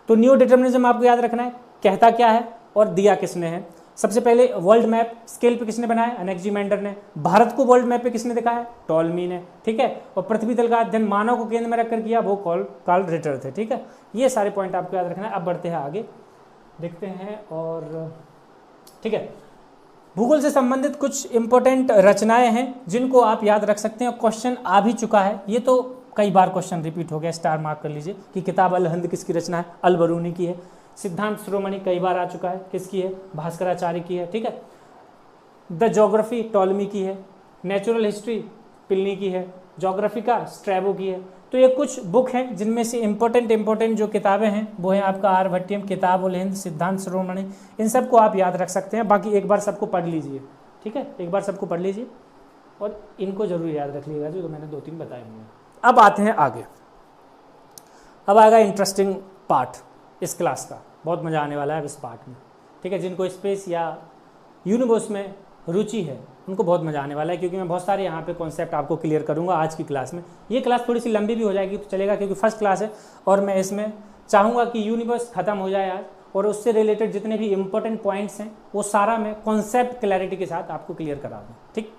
तो न्यू डिटर्मिनिज्म आपको याद रखना है, कहता क्या है और दिया किसने है। सबसे पहले वर्ल्ड मैप स्केल पे किसने बनाया? अनेक्जीमेंडर ने। भारत को वर्ल्ड मैप पे किसने दिखाया? टॉलमी ने, ठीक है। और पृथ्वी तल का अध्ययन मानव को केंद्र में रखकर किया, वो कार्ल रिटर थे, ठीक है। ये सारे पॉइंट आपको याद रखना है। अब बढ़ते हैं आगे, देखते हैं। और ठीक है, भूगोल से संबंधित कुछ इंपॉर्टेंट रचनाएं हैं जिनको आप याद रख सकते हैं। क्वेश्चन आ भी चुका है, ये तो कई बार क्वेश्चन रिपीट हो गया, स्टार मार्क कर लीजिए कि किताब अल हिंद किसकी रचना है? अल बरूनी की है। सिद्धांत शिरोमणि कई बार आ चुका है, किसकी है? भास्कराचार्य की है, ठीक है। द ज्योग्राफी टॉलमी की है। नेचुरल हिस्ट्री पिलनी की है। ज्योग्राफी का स्ट्रैबो की है। तो ये कुछ बुक हैं जिनमें से इंपॉर्टेंट जो किताबें हैं वो हैं आपका आर्यभट्टियम, किताब उल हिंद, सिद्धांत शिरोमणि। इन सबको आप याद रख सकते हैं। बाकी एक बार सबको पढ़ लीजिए, ठीक है। एक बार सबको पढ़ लीजिए और इनको जरूर याद रख लीजिएगा जो मैंने 2-3 बताए हुए हैं। अब आते हैं आगे। अब आएगा इंटरेस्टिंग पार्ट इस क्लास का, बहुत मज़ा आने वाला है अब इस पार्ट में, ठीक है। जिनको स्पेस या यूनिवर्स में रुचि है उनको बहुत मज़ा आने वाला है क्योंकि मैं बहुत सारे यहाँ पे कॉन्सेप्ट आपको क्लियर करूँगा आज की क्लास में। ये क्लास थोड़ी सी लंबी भी हो जाएगी तो चलेगा क्योंकि फर्स्ट क्लास है और मैं इसमें चाहूँगा कि यूनिवर्स ख़त्म हो जाए आज और उससे रिलेटेड जितने भी इंपॉर्टेंट पॉइंट्स हैं वो सारा मैं कॉन्सेप्ट क्लैरिटी के साथ आपको क्लियर करा दूँ, ठीक।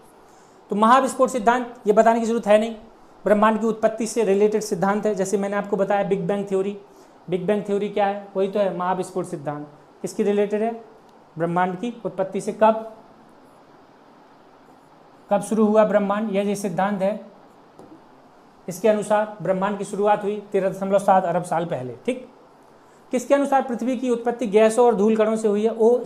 तो महाविस्फोट सिद्धांत ये बताने की जरूरत है नहीं, ब्रह्मांड की उत्पत्ति से रिलेटेड सिद्धांत है। जैसे मैंने आपको बताया big bang theory, big bang theory क्या है? वही तो है महाविस्फोट सिद्धांत। किसकी रिलेटेड है? ब्रह्मांड की उत्पत्ति से। कब शुरू हुआ ब्रह्मांड? यह जो सिद्धांत है इसके अनुसार ब्रह्मांड की शुरुआत हुई 13.7 अरब साल पहले, ठीक। किसके अनुसार पृथ्वी की उत्पत्ति गैसों और धूल कणों से हुई है? ओ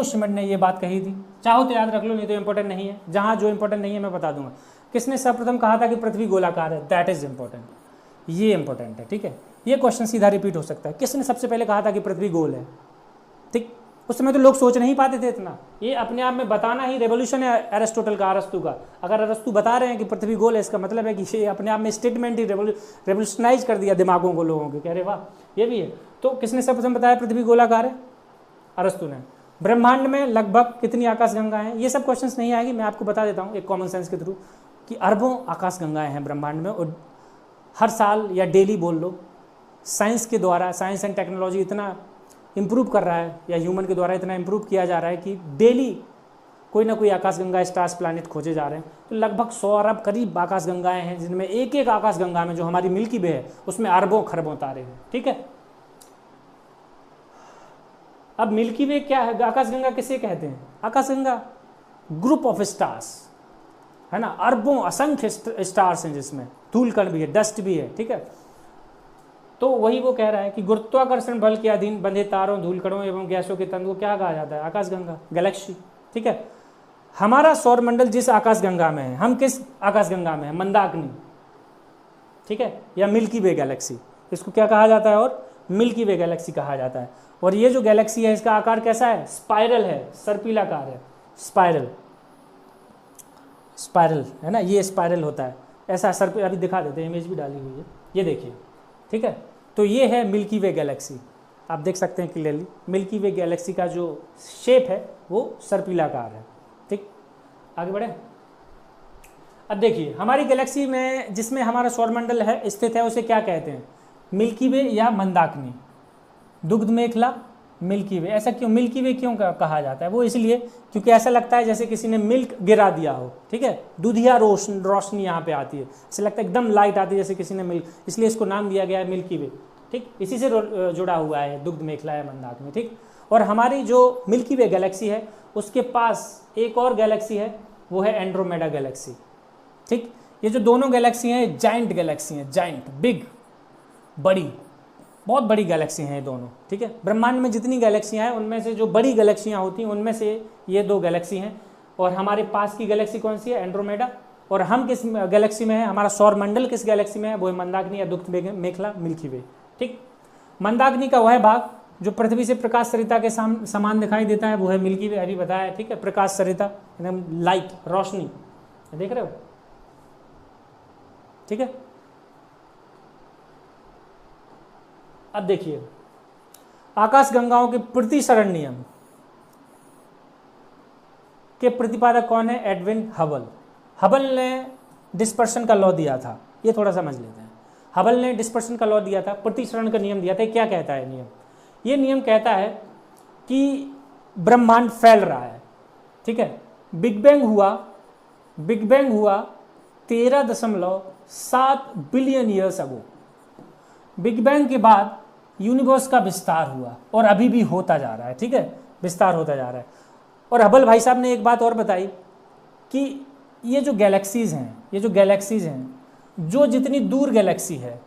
श्मिड ने ये बात कही थी। चाहो तो याद रख लो, नहीं तो इंपॉर्टेंट नहीं है। जहां जो इंपॉर्टेंट नहीं है मैं बता दूंगा। किसने सर्वप्रथम कहा था कि पृथ्वी गोलाकार है? दैट इज इंपॉर्टेंट, ये इंपॉर्टेंट है, ठीक है। ये क्वेश्चन सीधा रिपीट हो सकता है। किसने सबसे पहले कहा था कि पृथ्वी गोल है? ठीक, उस समय तो लोग सोच नहीं पाते थे इतना। ये अपने आप में बताना ही रेवोल्यूशन है अरिस्टोटल का, अरस्तु का। अगर अरस्तु बता रहे हैं कि पृथ्वी गोल है इसका मतलब है कि ये अपने आप में स्टेटमेंट ही रेवोल्यूशनाइज कर दिया दिमागों को, लोगों के। कह रहे वाह ये भी है। तो किसने सर्वप्रथम बताया पृथ्वी गोलाकार है? अरस्तु ने। ब्रह्मांड में लगभग कितनी आकाशगंगाएं हैं? ये सब क्वेश्चंस नहीं आएगी, मैं आपको बता देता हूँ एक कॉमन सेंस के थ्रू कि अरबों आकाशगंगाएं हैं ब्रह्मांड में। और हर साल या डेली बोल लो, साइंस के द्वारा, साइंस एंड टेक्नोलॉजी इतना इम्प्रूव कर रहा है या ह्यूमन के द्वारा इतना इम्प्रूव किया जा रहा है कि डेली कोई ना कोई आकाशगंगा, स्टार्स, प्लैनेट खोजे जा रहे हैं। तो लगभग 100 अरब करीब आकाशगंगाएं हैं जिनमें एक एक आकाशगंगा में, जो हमारी मिल्की वे है, उसमें अरबों खरबों तारे हैं, ठीक है। अब मिल्की वे क्या है? आकाशगंगा किसे कहते हैं? आकाशगंगा ग्रुप ऑफ स्टार्स है ना, अरबों असंख्य स्टार्स हैं जिसमें धूल कण भी है, डस्ट भी है, ठीक है। तो वही वो कह रहा है कि गुरुत्वाकर्षण बल के अधीन बंधे तारों, धूल कणों एवं गैसों के तंतु को क्या कहा जाता है? आकाशगंगा, गैलेक्सी, ठीक है। हमारा सौरमंडल जिस आकाशगंगा में है, हम किस आकाशगंगा में है? मंदाकिनी, ठीक है, या मिल्की वे गैलेक्सी, इसको क्या कहा जाता है? और मिल्की वे गैलेक्सी कहा जाता है। और ये जो गैलेक्सी है इसका आकार कैसा है? स्पाइरल है, सर्पिलाकार है, स्पाइरल है ना, ये स्पाइरल होता है ऐसा। अभी दिखा देते हैं, इमेज भी डाली हुई है, ये देखिए, ठीक है। तो ये है मिल्की वे गैलेक्सी, आप देख सकते हैं क्लियरली। मिल्की वे गैलेक्सी का जो शेप है वो सर्पिलाकार है, ठीक। आगे बढ़े। अब देखिए हमारी गैलेक्सी में जिसमें हमारा सौरमंडल है स्थित है उसे क्या कहते हैं, मिल्की वे या मंदाकिनी, दुग्ध मेखला, मिल्की वे। ऐसा क्यों मिल्की वे क्यों कहा जाता है, वो इसलिए क्योंकि ऐसा लगता है जैसे किसी ने मिल्क गिरा दिया हो, ठीक है, दूधिया रोशनी यहाँ पे आती है, ऐसा लगता है एकदम लाइट आती है जैसे किसी ने मिल्क, इसलिए इसको नाम दिया गया है मिल्की वे, ठीक, इसी से जुड़ा हुआ है दुग्ध मेखला या मंदाकिनी, ठीक। और हमारी जो मिल्की वे गैलेक्सी है उसके पास एक और गैलेक्सी है, वो है एंड्रोमेडा गैलेक्सी, ठीक। ये जो दोनों गैलेक्सी हैं जाइंट गैलेक्सी हैं, जाइंट, बिग, बड़ी, बहुत बड़ी गैलेक्सी हैं ये दोनों, ठीक है। ब्रह्मांड में जितनी गैलेक्सियां हैं उनमें से जो बड़ी गैलेक्सियां होती हैं उनमें से ये दो गैलेक्सी हैं। और हमारे पास की गैलेक्सी कौन सी है, एंड्रोमेडा। और हम किस गैलेक्सी में है, हमारा सौरमंडल किस गैलेक्सी में है, वो है मंदाकिनी या दुग्ध मेखला, मिल्की वे, ठीक। मंदाकिनी का वह भाग जो पृथ्वी से प्रकाश सरिता के समान दिखाई देता है वो है मिल्की वे, अभी बताया, ठीक है। प्रकाश सरिता एकदम लाइट, रोशनी, देख रहे हो, ठीक है। अब देखिए आकाश गंगाओं के प्रतिसरण नियम के प्रतिपादक कौन है, एडविन हबल। हबल ने डिस्पर्शन का लॉ दिया था, ये थोड़ा समझ लेते हैं। हबल ने डिस्पर्शन का लॉ दिया था, प्रतिसरण का नियम दिया था। क्या कहता है नियम, ये नियम कहता है कि ब्रह्मांड फैल रहा है, ठीक है। बिग बैंग हुआ 13.7 billion years ago. Big bang के बाद यूनिवर्स का विस्तार हुआ और अभी भी होता जा रहा है, ठीक है, विस्तार होता जा रहा है। और हबल भाई साहब ने एक बात और बताई कि ये जो गैलेक्सीज हैं, जो जितनी दूर गैलेक्सी है,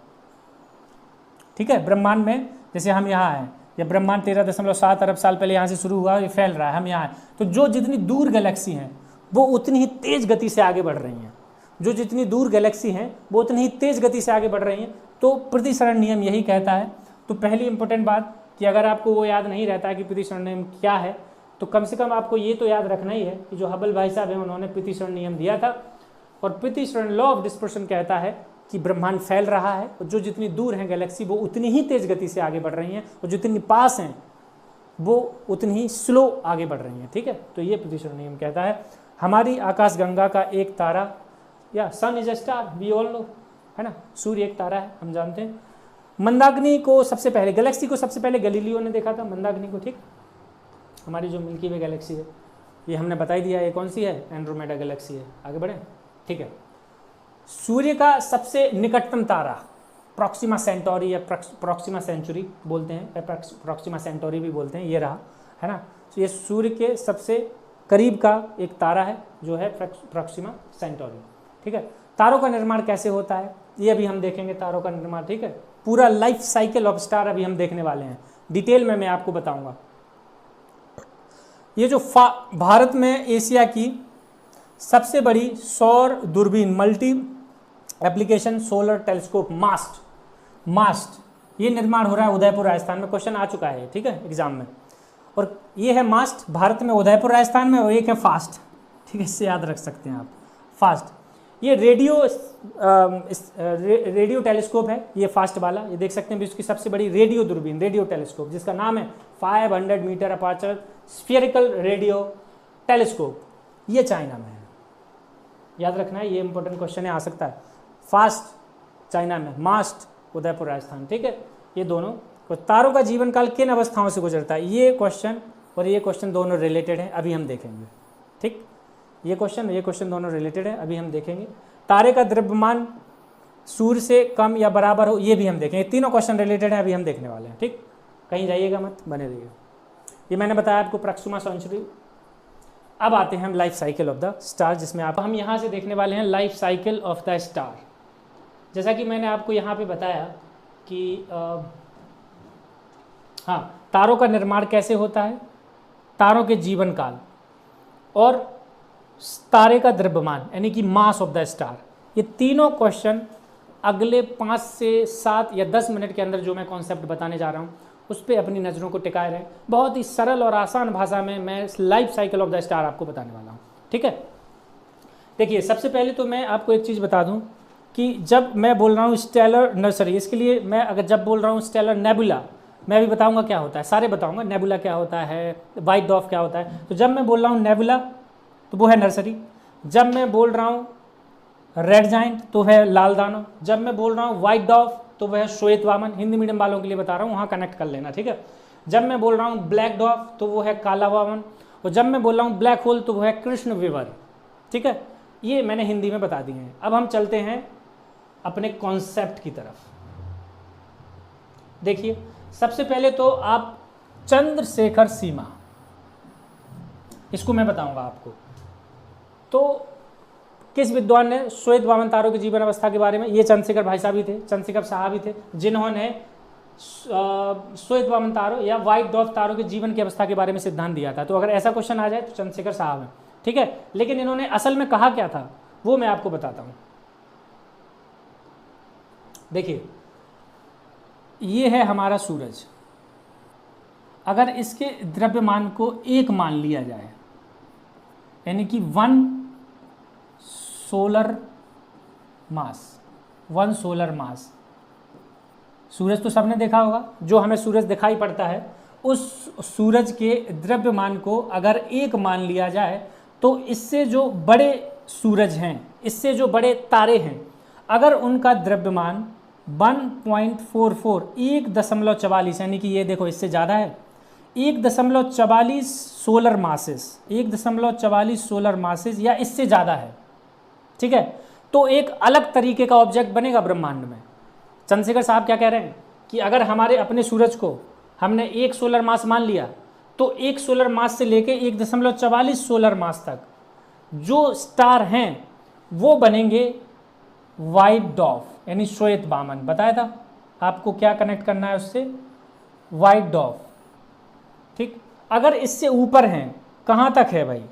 ठीक है, ब्रह्मांड में, जैसे हम यहाँ हैं, या ब्रह्मांड 13.7 अरब साल पहले यहाँ से शुरू हुआ, ये फैल रहा है, हम यहाँ हैं, तो जो जितनी दूर गैलेक्सी हैं वो उतनी ही तेज गति से आगे बढ़ रही हैं, जो जितनी दूर गैलेक्सी हैं वो उतनी ही तेज गति से आगे बढ़ रही हैं। तो प्रतिसरण नियम यही कहता है। तो पहली इंपॉर्टेंट बात कि अगर आपको वो याद नहीं रहता है कि प्रतिसरण नियम क्या है, तो कम से कम आपको ये तो याद रखना ही है कि जो हबल भाई साहब हैं उन्होंने प्रतिसरण नियम दिया था। और प्रतिसरण लॉ ऑफ डिस्पर्शन कहता है कि ब्रह्मांड फैल रहा है और जो जितनी दूर हैं गैलेक्सी वो उतनी ही तेज गति से आगे बढ़ रही हैं, और जितनी पास हैं वो उतनी ही स्लो आगे बढ़ रही हैं, ठीक है। तो ये प्रतिसरण नियम कहता है। हमारी आकाशगंगा का एक तारा, या sun is a star, we all know, है ना, सूर्य एक तारा है, हम जानते हैं। मंदाकिनी को सबसे पहले, गैलेक्सी को सबसे पहले गैलीलियो ने देखा था, मंदाकिनी को, ठीक। हमारी जो मिल्की वे गैलेक्सी है ये हमने बता ही दिया, ये कौन सी है, एंड्रोमेडा गैलेक्सी है। आगे बढ़े, ठीक है। सूर्य का सबसे निकटतम तारा प्रॉक्सिमा सेंटोरी या प्रॉक्सिमा सेंचुरी बोलते हैं, प्रॉक्सिमा सेंटोरी भी बोलते हैं, ये रहा, है ना। तो ये सूर्य के सबसे करीब का एक तारा है जो है प्रॉक्सिमा सेंटोरी, ठीक है। तारों का निर्माण कैसे होता है ये अभी हम देखेंगे, तारों का निर्माण, ठीक है। पूरा लाइफ साइकिल ऑफ स्टार अभी हम देखने वाले हैं, डिटेल में मैं आपको बताऊंगा। ये जो भारत में एशिया की सबसे बड़ी सौर दूरबीन, मल्टी एप्लीकेशन सोलर टेलीस्कोप मास्ट, ये निर्माण हो रहा है उदयपुर राजस्थान में। क्वेश्चन आ चुका है, ठीक है, एग्जाम में। और ये है मास्ट भारत में उदयपुर राजस्थान में, और एक है फास्ट, ठीक है, इससे याद रख सकते हैं आप, फास्ट। ये रेडियो टेलीस्कोप है, ये फास्ट वाला, ये देख सकते हैं इसकी सबसे बड़ी रेडियो दूरबीन, रेडियो टेलीस्कोप, जिसका नाम है 500 metre aperture spherical radio telescope, ये चाइना में है, याद रखना है, ये इंपॉर्टेंट क्वेश्चन है, आ सकता है। फास्ट चाइना में, मास्ट उदयपुर राजस्थान, ठीक है। ये दोनों, तारों का जीवन काल किन अवस्थाओं से गुजरता है, ये क्वेश्चन और ये क्वेश्चन दोनों रिलेटेड हैं, अभी हम देखेंगे, ठीक। ये क्वेश्चन दोनों रिलेटेड है, अभी हम देखेंगे। तारे का द्रव्यमान सूर्य से कम या बराबर हो, ये भी हम देखेंगे। तीनों क्वेश्चन रिलेटेड है, अभी हम देखने वाले हैं, ठीक। कहीं जाइएगा मत, बने रहिए। ये मैंने बताया आपको प्रॉक्सिमा सेंचुरी। अब आते हैं हम life cycle of the star, जिसमें आप हम यहाँ से देखने वाले हैं life cycle of the star. जैसा कि मैंने आपको यहाँ पे बताया कि हाँ, तारों का निर्माण कैसे होता है, तारों के जीवन काल, और तारे का द्रव्यमान यानी कि मास ऑफ द स्टार, ये तीनों क्वेश्चन अगले 5 से 7 या 10 मिनट के अंदर जो मैं कॉन्सेप्ट बताने जा रहा हूँ उस पर अपनी नज़रों को टिकाए रहें। बहुत ही सरल और आसान भाषा में मैं life cycle of the star आपको बताने वाला हूँ, ठीक है। देखिए, सबसे पहले तो मैं आपको एक चीज़ बता दूँ कि जब मैं बोल रहा हूँ स्टेलर नर्सरी, इसके लिए मैं अगर जब बोल रहा हूँ स्टेलर नेबुला, मैं अभी बताऊँगा क्या होता है, सारे बताऊँगा, नेबुला क्या होता है, व्हाइट डॉर्फ क्या होता है। तो जब मैं बोल रहा हूँ नेबुला तो वो है नर्सरी, जब मैं बोल रहा हूँ रेड जाइंट तो है लाल दानव। जब मैं बोल रहा हूँ व्हाइट डॉफ तो वह है श्वेत वामन। हिंदी मीडियम वालों के लिए बता रहा हूँ, वहाँ कनेक्ट कर लेना, ठीक है। जब मैं बोल रहा हूँ ब्लैक डॉफ तो वो है काला वामन, और जब मैं बोल रहा हूँ ब्लैक होल तो वो है कृष्ण विवर, ठीक है। ये मैंने हिंदी में बता दिए हैं। अब हम चलते हैं अपने कॉन्सेप्ट की तरफ। देखिए, सबसे पहले तो आप चंद्रशेखर सीमा, इसको मैं बताऊंगा आपको। तो किस विद्वान ने श्वेत वामन तारों की जीवन अवस्था के बारे में, ये चंद्रशेखर भाई साहब ही थे, चंद्रशेखर साहब ही थे जिन्होंने श्वेत वामन तारों या व्हाइट डॉफ तारों के जीवन की अवस्था के बारे में सिद्धांत दिया था। तो अगर ऐसा क्वेश्चन आ जाए तो चंद्रशेखर साहब हैं, ठीक है। लेकिन इन्होंने असल में कहा क्या था वो मैं आपको बताता हूं। देखिए, ये है हमारा सूरज। अगर इसके द्रव्यमान को 1 मान लिया जाए, यानी कि 1 सोलर मास, सूरज तो सबने देखा होगा, जो हमें सूरज दिखाई पड़ता है, उस सूरज के द्रव्यमान को अगर 1 मान लिया जाए तो इससे जो बड़े सूरज हैं, इससे जो बड़े तारे हैं, अगर उनका द्रव्यमान 1.44 1.44, यानी कि ये देखो इससे ज़्यादा है, 1.44 सोलर मासेस, 1.44 सोलर मासेस या इससे ज़्यादा है, ठीक है, तो एक अलग तरीके का ऑब्जेक्ट बनेगा ब्रह्मांड में। चंद्रशेखर साहब क्या कह रहे हैं कि अगर हमारे अपने सूरज को हमने 1 सोलर मास मान लिया तो 1 सोलर मास से लेके 1.44 सोलर मास तक जो स्टार हैं वो बनेंगे व्हाइट डॉफ, यानी श्वेत वामन। बताया था आपको क्या कनेक्ट करना है उससे, व्हाइट डॉफ, ठीक। अगर इससे ऊपर हैं, कहाँ तक है भाई,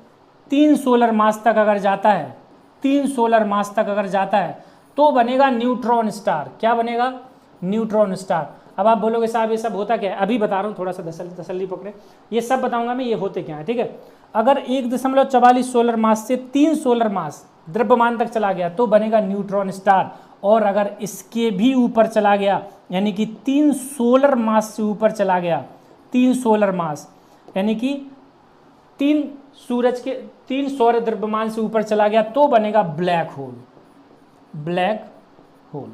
3 सोलर मास तक अगर जाता है, 3 सोलर मास तक अगर जाता है तो बनेगा न्यूट्रॉन स्टार। क्या बनेगा, न्यूट्रॉन स्टार। अब आप बोलोगे साहब ये सब होता क्या है, अभी बता रहा हूँ, थोड़ा सा तसल्ली पकड़े, ये सब बताऊंगा मैं, ये होते क्या है, ठीक है। अगर 1.44 सोलर मास से 3 सोलर मास द्रव्यमान तक चला गया तो बनेगा न्यूट्रॉन स्टार, और अगर इसके भी ऊपर चला गया, यानी कि 3 सोलर मास से ऊपर चला गया, 3 सोलर मास यानी कि 3 सूरज के 3 सौर द्रव्यमान से ऊपर चला गया तो बनेगा ब्लैक होल, ब्लैक होल,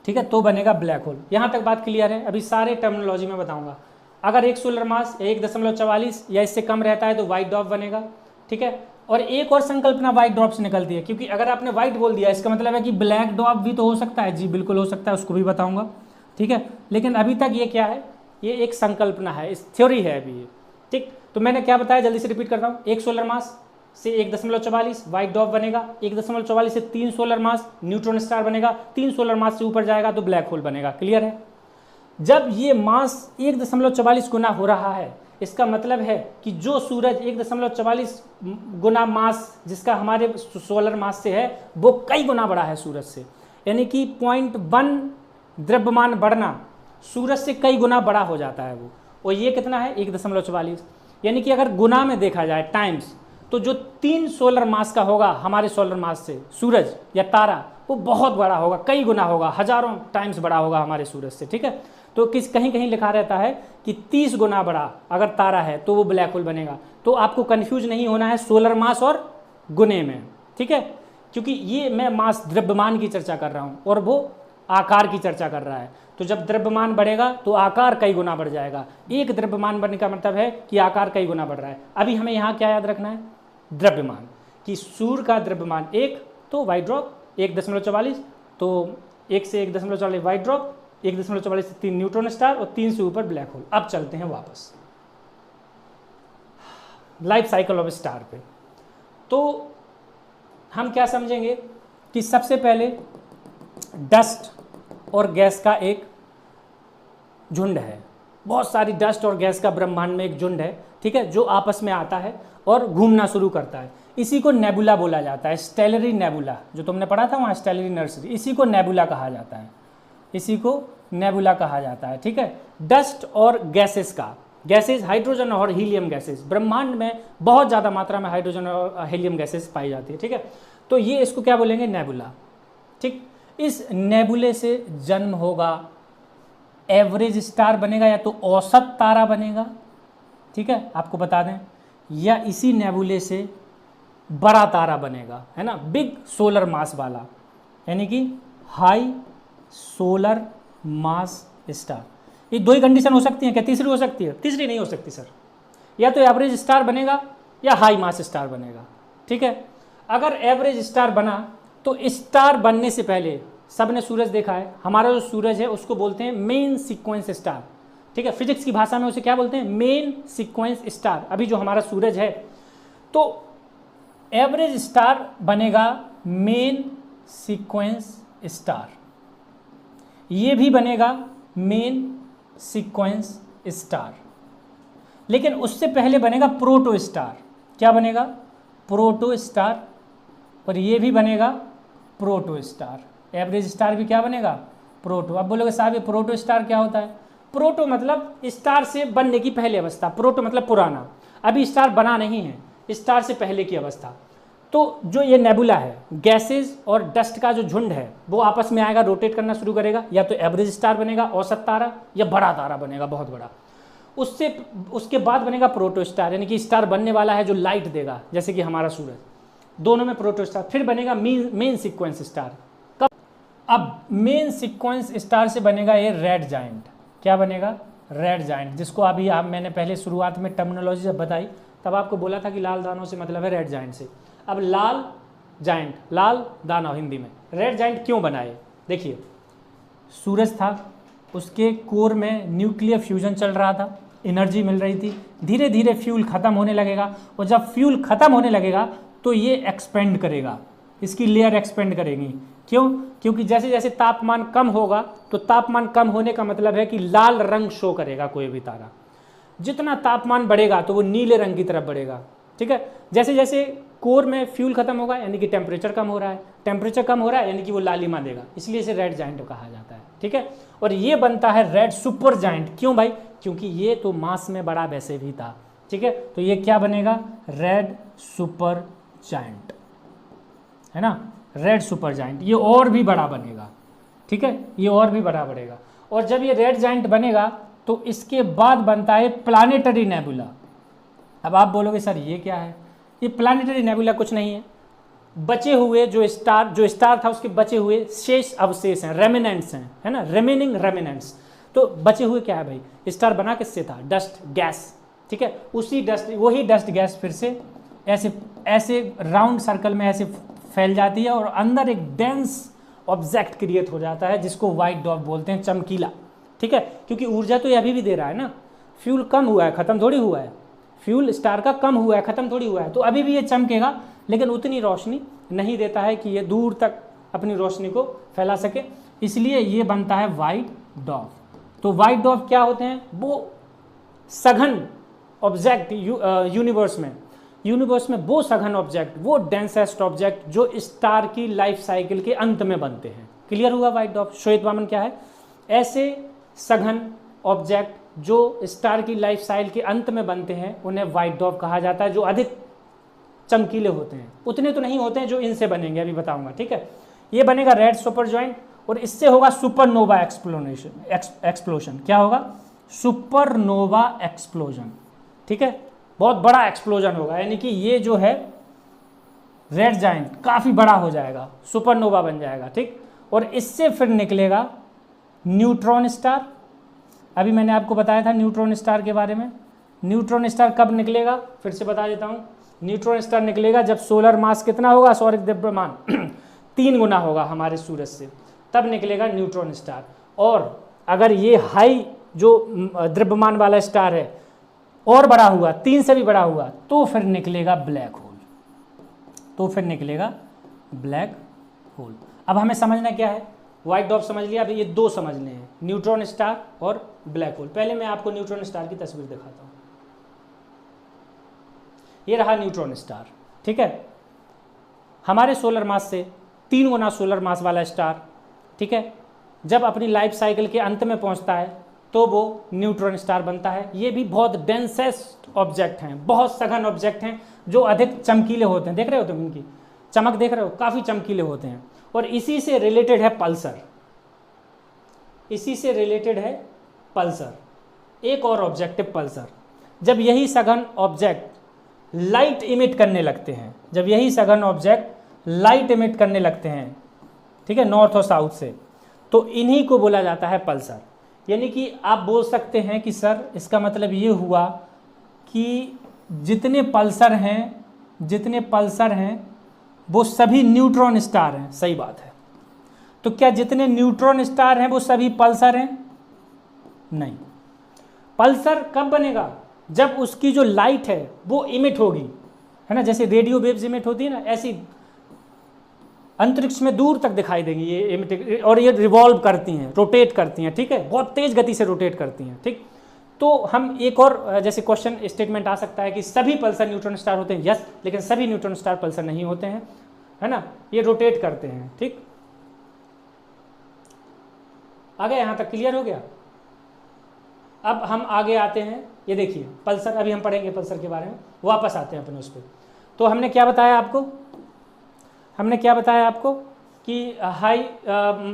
ठीक है, तो बनेगा ब्लैक होल। यहां तक बात क्लियर है। अभी सारे टर्मिनोलॉजी में बताऊंगा। अगर 1 सोलर मास 1.44 या इससे कम रहता है तो व्हाइट डॉफ बनेगा, ठीक है। और एक और संकल्पना व्हाइट डॉफ से निकलती है, क्योंकि अगर आपने व्हाइट बोल दिया इसका मतलब है कि ब्लैक डॉफ भी तो हो सकता है। जी बिल्कुल हो सकता है, उसको भी बताऊंगा, ठीक है। लेकिन अभी तक ये क्या है, ये एक संकल्पना है, इस थ्योरी है अभी ये, ठीक। तो मैंने क्या बताया, जल्दी से रिपीट करता हूँ। 1 सोलर मास से 1.44 व्हाइट डॉफ बनेगा, 1.44 से 3 सोलर मास न्यूट्रॉन स्टार बनेगा, 3 सोलर मास से ऊपर जाएगा तो ब्लैक होल बनेगा। क्लियर है। जब ये मास 1.44 गुना हो रहा है, इसका मतलब है कि जो सूरज 1.44 गुना मास जिसका हमारे सोलर मास से है वो कई गुना बड़ा है सूरज से, यानी कि 0.1 द्रव्यमान बढ़ना सूरज से कई गुना बड़ा हो जाता है वो। और ये कितना है, 1.44, यानी कि अगर गुना में देखा जाए टाइम्स, तो जो 3 सोलर मास का होगा हमारे सोलर मास से सूरज या तारा, वो बहुत बड़ा होगा, कई गुना होगा, हजारों टाइम्स बड़ा होगा हमारे सूरज से, ठीक है। तो कहीं कहीं लिखा रहता है कि 30 गुना बड़ा अगर तारा है तो वो ब्लैक होल बनेगा। तो आपको कंफ्यूज नहीं होना है सोलर मास और गुने में, ठीक है, क्योंकि ये मैं मास द्रव्यमान की चर्चा कर रहा हूँ और वो आकार की चर्चा कर रहा है। तो जब द्रव्यमान बढ़ेगा तो आकार कई गुना बढ़ जाएगा। एक द्रव्यमान बढ़ने का मतलब है कि आकार कई गुना बढ़ रहा है। अभी हमें यहाँ क्या याद रखना है, द्रव्यमान, कि सूर्य का द्रव्यमान 1 तो व्हाइट ड्रॉप 1.44, तो 1 से 1.44 व्हाइट ड्रॉप, 1.44 से 3 न्यूट्रॉन स्टार और 3 से ऊपर ब्लैक होल। अब चलते हैं वापस लाइफ साइकिल ऑफ स्टार पे। तो हम क्या समझेंगे कि सबसे पहले डस्ट और गैस का एक झुंड है, बहुत सारी डस्ट और गैस का ब्रह्मांड में एक झुंड है, ठीक है, जो आपस में आता है और घूमना शुरू करता है। इसी को नेबुला बोला जाता है, स्टेलरी नेबुला, जो तुमने पढ़ा था वहाँ स्टेलरी नर्सरी, इसी को नेबुला कहा जाता है, इसी को नेबुला कहा जाता है, ठीक है। डस्ट और गैसेस का, गैसेस हाइड्रोजन और हीलियम गैसेस, ब्रह्मांड में बहुत ज़्यादा मात्रा में हाइड्रोजन और हीलियम गैसेस पाई जाती है, ठीक है। तो ये इसको क्या बोलेंगे, नेबुला, ठीक। इस नेबुले से जन्म होगा, एवरेज स्टार बनेगा या तो औसत तारा बनेगा, ठीक है, आपको बता दें, या इसी नेबुले से बड़ा तारा बनेगा, है ना, बिग सोलर मास वाला, यानी कि हाई सोलर मास स्टार। ये दो ही कंडीशन हो सकती हैं क्या? तीसरी हो सकती है? तीसरी नहीं हो सकती सर, या तो एवरेज स्टार बनेगा या हाई मास स्टार बनेगा। ठीक है, अगर एवरेज स्टार बना तो स्टार बनने से पहले, सबने सूरज देखा है, हमारा जो सूरज है उसको बोलते हैं मेन सीक्वेंस स्टार। ठीक है, फिजिक्स की भाषा में उसे क्या बोलते हैं? Main sequence star. अभी जो हमारा सूरज है, तो एवरेज स्टार बनेगा मेन सीक्वेंस स्टार, ये भी बनेगा मेन सीक्वेंस स्टार, लेकिन उससे पहले बनेगा प्रोटो स्टार। क्या बनेगा? प्रोटो स्टार, और ये भी बनेगा प्रोटो स्टार। एवरेज स्टार भी क्या बनेगा? प्रोटो। अब बोलोगे साहब ये प्रोटो स्टार क्या होता है? प्रोटो मतलब स्टार से बनने की पहली अवस्था, प्रोटो मतलब पुराना, अभी स्टार बना नहीं है, स्टार से पहले की अवस्था। तो जो ये नेबुला है, गैसेज और डस्ट का जो झुंड है, वो आपस में आएगा, रोटेट करना शुरू करेगा, या तो एवरेज स्टार बनेगा, औसत तारा, या बड़ा तारा बनेगा, बहुत बड़ा। उसके बाद बनेगा प्रोटो स्टार, यानी कि स्टार बनने वाला है जो लाइट देगा, जैसे कि हमारा सूरज, दोनों में प्रोटो स्टार। फिर बनेगा मेन सीक्वेंस स्टार। कब? अब मेन सीक्वेंस स्टार से बनेगा ये रेड जाइंट। क्या बनेगा? रेड जाइंट, जिसको अभी मैंने पहले शुरुआत में टर्मिनोलॉजी जब बताई तब आपको बोला था कि लाल दानों से मतलब है रेड जाइंट से। अब लाल जाइंट, लाल दानव हिंदी में, रेड जाइंट क्यों बनाए? देखिए, सूरज था, उसके कोर में न्यूक्लियर फ्यूजन चल रहा था, एनर्जी मिल रही थी, धीरे धीरे फ्यूल खत्म होने लगेगा, और जब फ्यूल खत्म होने लगेगा तो ये एक्सपेंड करेगा, इसकी लेयर एक्सपेंड करेगी। क्यों? क्योंकि जैसे जैसे तापमान कम होगा, तो तापमान कम होने का मतलब है कि लाल रंग शो करेगा कोई भी तारा। जितना तापमान बढ़ेगा तो वो नीले रंग की तरफ बढ़ेगा। ठीक है, जैसे जैसे कोर में फ्यूल खत्म होगा यानी कि टेम्परेचर कम हो रहा है, टेम्परेचर कम हो रहा है यानी कि वो लालिमा देगा, इसलिए इसे रेड जाइंट कहा जाता है। ठीक है, और ये बनता है रेड सुपर जाइंट। क्यों भाई? क्योंकि ये तो मास में बड़ा वैसे भी था। ठीक है, तो ये क्या बनेगा? रेड सुपर जाइंट, है ना, रेड सुपर जाइंट। ये और भी बड़ा बनेगा। ठीक है, ये और भी बड़ा बढ़ेगा, और जब ये रेड जाइंट बनेगा तो इसके बाद बनता है प्लानेटरी नेबुला। अब आप बोलोगे सर ये क्या है? ये प्लानेटरी नेबुला कुछ नहीं है, बचे हुए जो स्टार था उसके बचे हुए शेष अवशेष हैं, रेमिनेंट्स हैं, है ना, रिमेनिंग रेमिनेंट्स। तो बचे हुए क्या है भाई? स्टार बना किससे था? Dust gas. ठीक है, उसी डस्ट, वही डस्ट गैस फिर से ऐसे ऐसे राउंड सर्कल में ऐसे फैल जाती है, और अंदर एक डेंस ऑब्जेक्ट क्रिएट हो जाता है, जिसको व्हाइट डॉर्फ बोलते हैं, चमकीला। ठीक है, क्योंकि ऊर्जा तो ये अभी भी दे रहा है ना, फ्यूल कम हुआ है, खत्म थोड़ी हुआ है, फ्यूल स्टार का कम हुआ है, खत्म थोड़ी हुआ है, तो अभी भी ये चमकेगा, लेकिन उतनी रोशनी नहीं देता है कि ये दूर तक अपनी रोशनी को फैला सके, इसलिए ये बनता है व्हाइट डॉर्फ। तो व्हाइट डॉर्फ क्या होते हैं? वो सघन ऑब्जेक्ट यूनिवर्स में वो सघन ऑब्जेक्ट, वो डेंसेस्ट ऑब्जेक्ट जो स्टार की लाइफ साइकिल के अंत में बनते हैं। क्लियर हुआ व्हाइट डॉर्फ? श्वेत वामन क्या है? ऐसे सघन ऑब्जेक्ट जो स्टार की लाइफ साइकिल के अंत में बनते हैं उन्हें व्हाइट डॉर्फ कहा जाता है, जो अधिक चमकीले होते हैं। उतने तो नहीं होते हैं जो इनसे बनेंगे, अभी बताऊंगा। ठीक है, ये बनेगा रेड सुपर जॉइंट, और इससे होगा सुपरनोवा एक्सप्लोजन। क्या होगा? Supernova explosion. ठीक है, बहुत बड़ा एक्सप्लोजन होगा, यानी कि ये जो है रेड जाइंट काफ़ी बड़ा हो जाएगा, सुपरनोवा बन जाएगा। ठीक, और इससे फिर निकलेगा न्यूट्रॉन स्टार। अभी मैंने आपको बताया था न्यूट्रॉन स्टार के बारे में। न्यूट्रॉन स्टार कब निकलेगा? फिर से बता देता हूँ। न्यूट्रॉन स्टार निकलेगा जब सोलर मास कितना होगा? सौरिक द्रव्यमान 3 गुना होगा हमारे सूरज से, तब निकलेगा न्यूट्रॉन स्टार। और अगर ये हाई जो द्रव्यमान वाला स्टार है और बड़ा हुआ, 3 से भी बड़ा हुआ, तो फिर निकलेगा ब्लैक होल। अब हमें समझना क्या है? व्हाइट डॉर्फ समझ लिया, अभी ये 2 समझने हैं, न्यूट्रॉन स्टार और ब्लैक होल। पहले मैं आपको न्यूट्रॉन स्टार की तस्वीर दिखाता हूँ। ये रहा न्यूट्रॉन स्टार। ठीक है, हमारे सोलर मास से 3 गुना सोलर मास वाला स्टार। ठीक है, जब अपनी लाइफ साइकिल के अंत में पहुंचता है तो वो न्यूट्रॉन स्टार बनता है। ये भी बहुत डेंसेस्ट ऑब्जेक्ट हैं, बहुत सघन ऑब्जेक्ट हैं, जो अधिक चमकीले होते हैं। देख रहे हो तुम इनकी चमक, देख रहे हो, काफ़ी चमकीले होते हैं। और इसी से रिलेटेड है पल्सर, एक और ऑब्जेक्ट है पल्सर। जब यही सघन ऑब्जेक्ट लाइट इमिट करने लगते हैं, जब यही सघन ऑब्जेक्ट लाइट इमिट करने लगते हैं, ठीक है, नॉर्थ और साउथ से, तो इन्हीं को बोला जाता है पल्सर। यानी कि आप बोल सकते हैं कि सर इसका मतलब ये हुआ कि जितने पल्सर हैं वो सभी न्यूट्रॉन स्टार हैं। सही बात है। तो क्या जितने न्यूट्रॉन स्टार हैं वो सभी पल्सर हैं? नहीं। पल्सर कब बनेगा? जब उसकी जो लाइट है वो इमिट होगी, है ना, जैसे रेडियो वेव्स इमिट होती है ना, ऐसी अंतरिक्ष में दूर तक दिखाई देंगी ये इमिट, और ये रिवॉल्व करती हैं, रोटेट करती हैं, ठीक है, बहुत तेज गति से रोटेट करती हैं, ठीक। तो हम एक और जैसे क्वेश्चन स्टेटमेंट आ सकता है कि सभी पल्सर न्यूट्रॉन स्टार होते हैं। यस, लेकिन सभी न्यूट्रॉन स्टार पल्सर नहीं होते हैं, है ना, ये रोटेट करते हैं, ठीक। आगे यहां तक क्लियर हो गया? अब हम आगे आते हैं, ये देखिए पल्सर, अभी हम पढ़ेंगे पल्सर के बारे में, वापस आते हैं अपने उस पर। तो हमने क्या बताया आपको कि हाई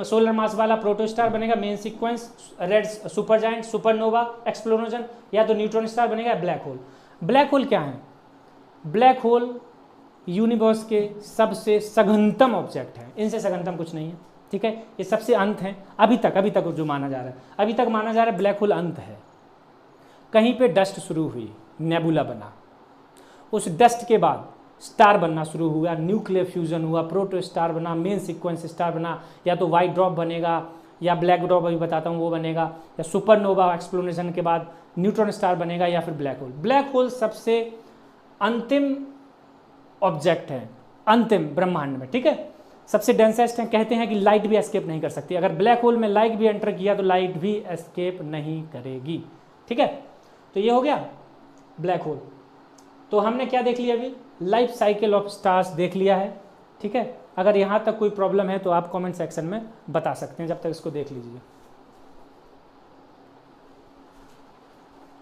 सोलर मास वाला प्रोटोस्टार बनेगा, main sequence, red Supergiant, supernova, explosion, या तो न्यूट्रॉन स्टार बनेगा, ब्लैक होल। ब्लैक होल क्या है? ब्लैक होल यूनिवर्स के सबसे सघनतम ऑब्जेक्ट है, इनसे सघनतम कुछ नहीं है, ठीक है, ये सबसे अंत है अभी तक जो माना जा रहा है, अभी तक माना जा रहा है ब्लैक होल अंत है। कहीं पे डस्ट शुरू हुई, नेबुला बना, उस डस्ट के बाद स्टार बनना शुरू हुआ, न्यूक्लियर फ्यूजन हुआ, प्रोटो स्टार बना, मेन सीक्वेंस स्टार बना, या तो वाइट ड्रॉप बनेगा या ब्लैक ड्रॉप, अभी बताता हूँ वो बनेगा, या सुपरनोवा एक्सप्लोजन के बाद न्यूट्रॉन स्टार बनेगा, या फिर ब्लैक होल। ब्लैक होल सबसे अंतिम ऑब्जेक्ट है, अंतिम ब्रह्मांड में, ठीक है, सबसे डेंसेस्ट है। कहते हैं कि लाइट भी एस्केप नहीं कर सकती, अगर ब्लैक होल में लाइट भी एंटर किया तो लाइट भी एस्केप नहीं करेगी, ठीक है। तो ये हो गया ब्लैक होल। तो हमने क्या देख लिया अभी? लाइफ साइकिल ऑफ स्टार्स देख लिया है, ठीक है। अगर यहाँ तक कोई प्रॉब्लम है तो आप कमेंट सेक्शन में बता सकते हैं, जब तक इसको देख लीजिए,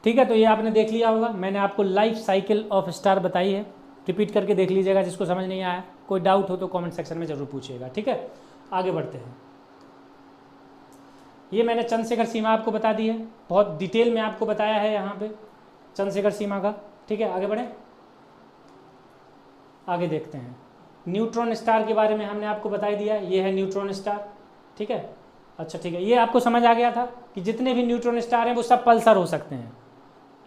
ठीक है। तो ये आपने देख लिया होगा, मैंने आपको लाइफ साइकिल ऑफ स्टार बताई है, रिपीट करके देख लीजिएगा जिसको समझ नहीं आया। कोई डाउट हो तो कमेंट सेक्शन में जरूर पूछिएगा, ठीक है। आगे बढ़ते हैं। ये मैंने चंद्रशेखर सीमा आपको बता दी है, बहुत डिटेल में आपको बताया है यहाँ पे चंद्रशेखर सीमा का, ठीक है। आगे बढ़े, आगे देखते हैं। न्यूट्रॉन स्टार के बारे में हमने आपको बता दिया, ये है न्यूट्रॉन स्टार, ठीक है। अच्छा ठीक है, ये आपको समझ आ गया था कि जितने भी न्यूट्रॉन स्टार हैं वो सब पल्सर हो सकते हैं,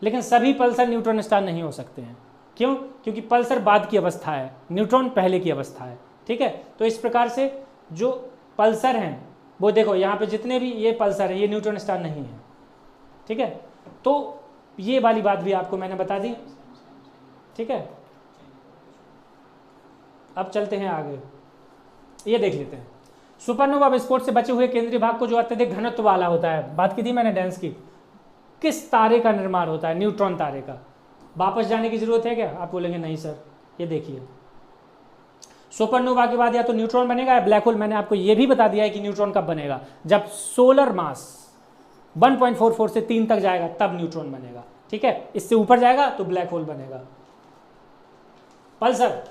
लेकिन सभी पल्सर न्यूट्रॉन स्टार नहीं हो सकते हैं। क्यों? क्योंकि पल्सर बाद की अवस्था है, न्यूट्रॉन पहले की अवस्था है, ठीक है। तो इस प्रकार से जो पल्सर हैं वो देखो यहाँ पे जितने भी ये पल्सर है ये न्यूट्रॉन स्टार नहीं है, ठीक है। तो ये वाली बात भी आपको मैंने बता दी, ठीक है। अब चलते हैं आगे, ये देख लेते हैं। सुपरनोवा विस्फोट से बचे हुए केंद्रीय भाग को जो अत्यधिक घनत्व वाला होता है, बात की थी मैंने डेंस की, किस तारे का निर्माण होता है? न्यूट्रॉन तारे का। वापस जाने की जरूरत है क्या? आप बोलेंगे नहीं सर। ये देखिए, सुपरनोवा के बाद या तो न्यूट्रॉन बनेगा या ब्लैक होल। मैंने आपको ये भी बता दिया है कि न्यूट्रॉन कब बनेगा, जब सोलर मास 1.44 से 3 तक जाएगा तब न्यूट्रॉन बनेगा, ठीक है। इससे ऊपर जाएगा तो ब्लैक होल बनेगा। पल्सर,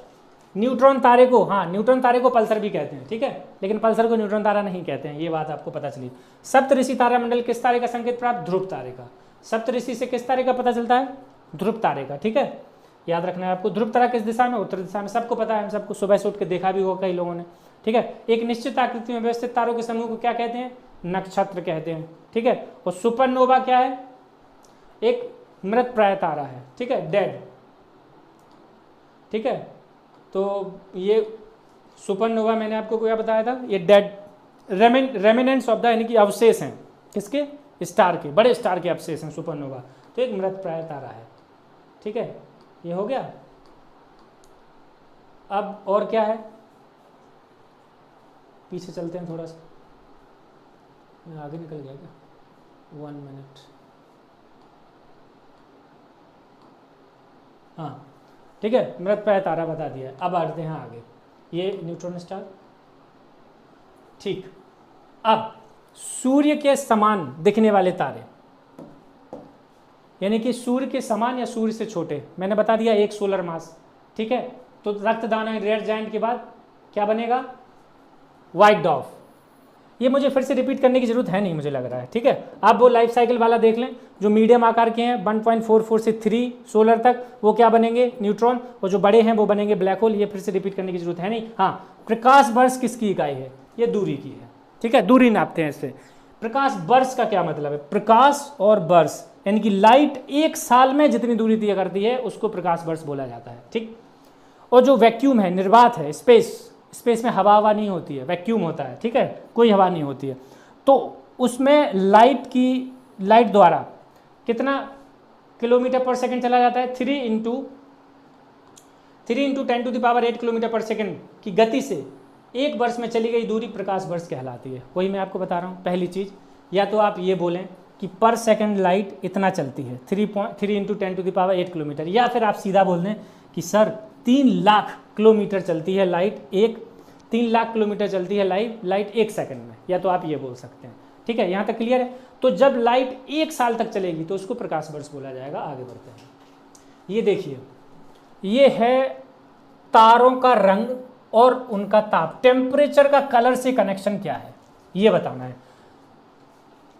न्यूट्रॉन तारे को, हाँ न्यूट्रॉन तारे को पल्सर भी कहते हैं, ठीक है, लेकिन पल्सर को न्यूट्रॉन तारा नहीं कहते हैं, ये बात आपको पता चली। सप्तऋषि तारामंडल किस तारे का संकेत प्राप्त? ध्रुव तारे का। सप्तऋषि से किस तारे का पता चलता है? ध्रुव तारे का, ठीक है, याद रखना है आपको। ध्रुव तारा किस दिशा में? उत्तर दिशा में, सबको पता है, हम सबको सुबह से उठ के देखा भी होगा कई लोगों ने, ठीक है। एक निश्चित आकृति में व्यवस्थित तारों के समूह को क्या कहते हैं? नक्षत्र कहते हैं, ठीक है। और सुपरनोवा क्या है? एक मृत प्राय तारा है, ठीक है, डेड, ठीक है। तो ये सुपरनोवा मैंने आपको क्या बताया था, ये डेड रेमिनेंट्स ऑफ द, यानी कि अवशेष हैं किसके? स्टार के, बड़े स्टार के अवशेष हैं सुपरनोवा। तो एक मृत प्राय तारा है, ठीक है, ये हो गया। अब और क्या है, पीछे चलते हैं थोड़ा सा, मैं आगे निकल गया क्या? 1 मिनट, हाँ ठीक है, मृत प्राय तारा बता दिया। अब आते हैं आगे, ये न्यूट्रॉन स्टार, ठीक। अब सूर्य के समान दिखने वाले तारे, यानी कि सूर्य के समान या सूर्य से छोटे, मैंने बता दिया एक सोलर मास, ठीक है। तो रक्तदान रेड जायंट के बाद क्या बनेगा? White dwarf. ये मुझे फिर से रिपीट करने की जरूरत है नहीं, मुझे लग रहा है, ठीक है। आप वो लाइफ साइकिल वाला देख लें, जो मीडियम आकार के हैं 1.44 से 3 सोलर तक, वो क्या बनेंगे, न्यूट्रॉन, और जो बड़े हैं वो बनेंगे ब्लैक होल। ये फिर से रिपीट करने की जरूरत है नहीं। हाँ, प्रकाश वर्ष किसकी इकाई है, ये दूरी की है, ठीक है, दूरी नापते हैं इससे। प्रकाश वर्ष का क्या मतलब है, प्रकाश और वर्ष यानी कि लाइट एक साल में जितनी दूरी तय करती है उसको प्रकाश वर्ष बोला जाता है, ठीक। और जो वैक्यूम है, निर्वात है, स्पेस में हवा नहीं होती है, वैक्यूम होता है, ठीक है, कोई हवा नहीं होती है, तो उसमें लाइट द्वारा कितना किलोमीटर पर सेकंड चला जाता है, 3 इंटू 10⁸ किलोमीटर पर सेकंड की गति से एक वर्ष में चली गई दूरी प्रकाश वर्ष कहलाती है। वही मैं आपको बता रहा हूँ। पहली चीज़, या तो आप ये बोलें कि पर सेकंड लाइट इतना चलती है, 3 × 10⁸ किलोमीटर, या फिर आप सीधा बोल दें कि सर 3 लाख किलोमीटर चलती है लाइट, 3 लाख किलोमीटर चलती है लाइट एक सेकंड में, या तो आप ये बोल सकते हैं, ठीक है। यहाँ तक क्लियर है। तो जब लाइट एक साल तक चलेगी तो उसको प्रकाश वर्ष बोला जाएगा। आगे बढ़ते हैं। ये देखिए, ये है तारों का रंग और उनका ताप, टेम्परेचर का कलर से कनेक्शन क्या है ये बताना है।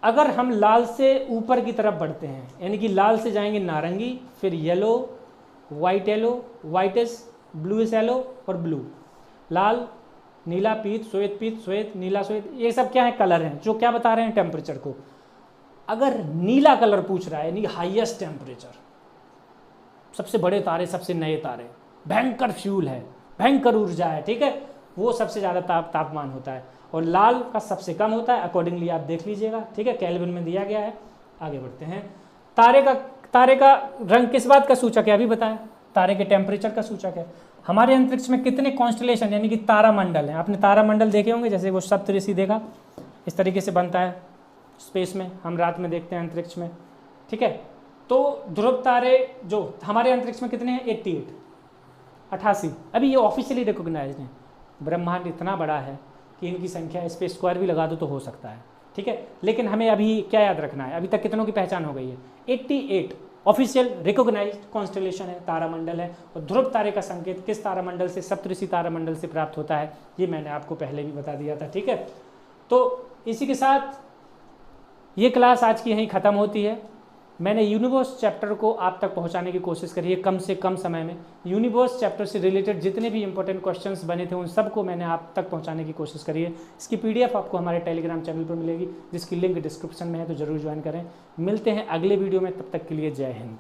अगर हम लाल से ऊपर की तरफ बढ़ते हैं, यानी कि लाल से जाएंगे नारंगी, फिर येलो, व्हाइटिश, ब्लूइश येलो और ब्लू, लाल, नीला, पीत, श्वेत, नीला, श्वेत, ये सब क्या है, कलर हैं जो क्या बता रहे हैं, टेम्परेचर को। अगर नीला कलर पूछ रहा है यानी हाईएस्ट टेम्परेचर, सबसे बड़े तारे, सबसे नए तारे, भयंकर फ्यूल है, भयंकर ऊर्जा है, ठीक है, वो सबसे ज़्यादा तापमान होता है। और लाल का सबसे कम होता है, अकॉर्डिंगली आप देख लीजिएगा, ठीक है, केल्विन में दिया गया है। आगे बढ़ते हैं। तारे का रंग किस बात का सूचक है, अभी बताया, तारे के टेम्परेचर का सूचक है। हमारे अंतरिक्ष में कितने कॉन्स्टलेशन यानी कि तारामंडल हैं, आपने तारामंडल देखे होंगे, जैसे वो सप्तऋषि देखा, इस तरीके से बनता है स्पेस में, हम रात में देखते हैं अंतरिक्ष में, ठीक है। तो ध्रुव तारे जो हमारे अंतरिक्ष में कितने हैं, 88। अभी ये ऑफिशियली रिकॉग्नाइज्ड हैं। ब्रह्मांड इतना बड़ा है कि इनकी संख्या इस पे स्क्वायर भी लगा दो तो हो सकता है, ठीक है। लेकिन हमें अभी क्या याद रखना है, अभी तक कितनों की पहचान हो गई है, 88 ऑफिशियल रिकॉग्नाइज्ड कॉन्स्टलेशन है, तारामंडल है। और ध्रुव तारे का संकेत किस तारामंडल से, सप्तऋषि तारामंडल से प्राप्त होता है, ये मैंने आपको पहले भी बता दिया था, ठीक है। तो इसी के साथ ये क्लास आज की यहीं ख़त्म होती है। मैंने यूनिवर्स चैप्टर को आप तक पहुंचाने की कोशिश करी है कम से कम समय में। यूनिवर्स चैप्टर से रिलेटेड जितने भी इंपॉर्टेंट क्वेश्चंस बने थे उन सबको मैंने आप तक पहुंचाने की कोशिश करी है। इसकी PDF आपको हमारे टेलीग्राम चैनल पर मिलेगी, जिसकी लिंक डिस्क्रिप्शन में है, तो जरूर ज्वाइन करें। मिलते हैं अगले वीडियो में, तब तक के लिए जय हिंद।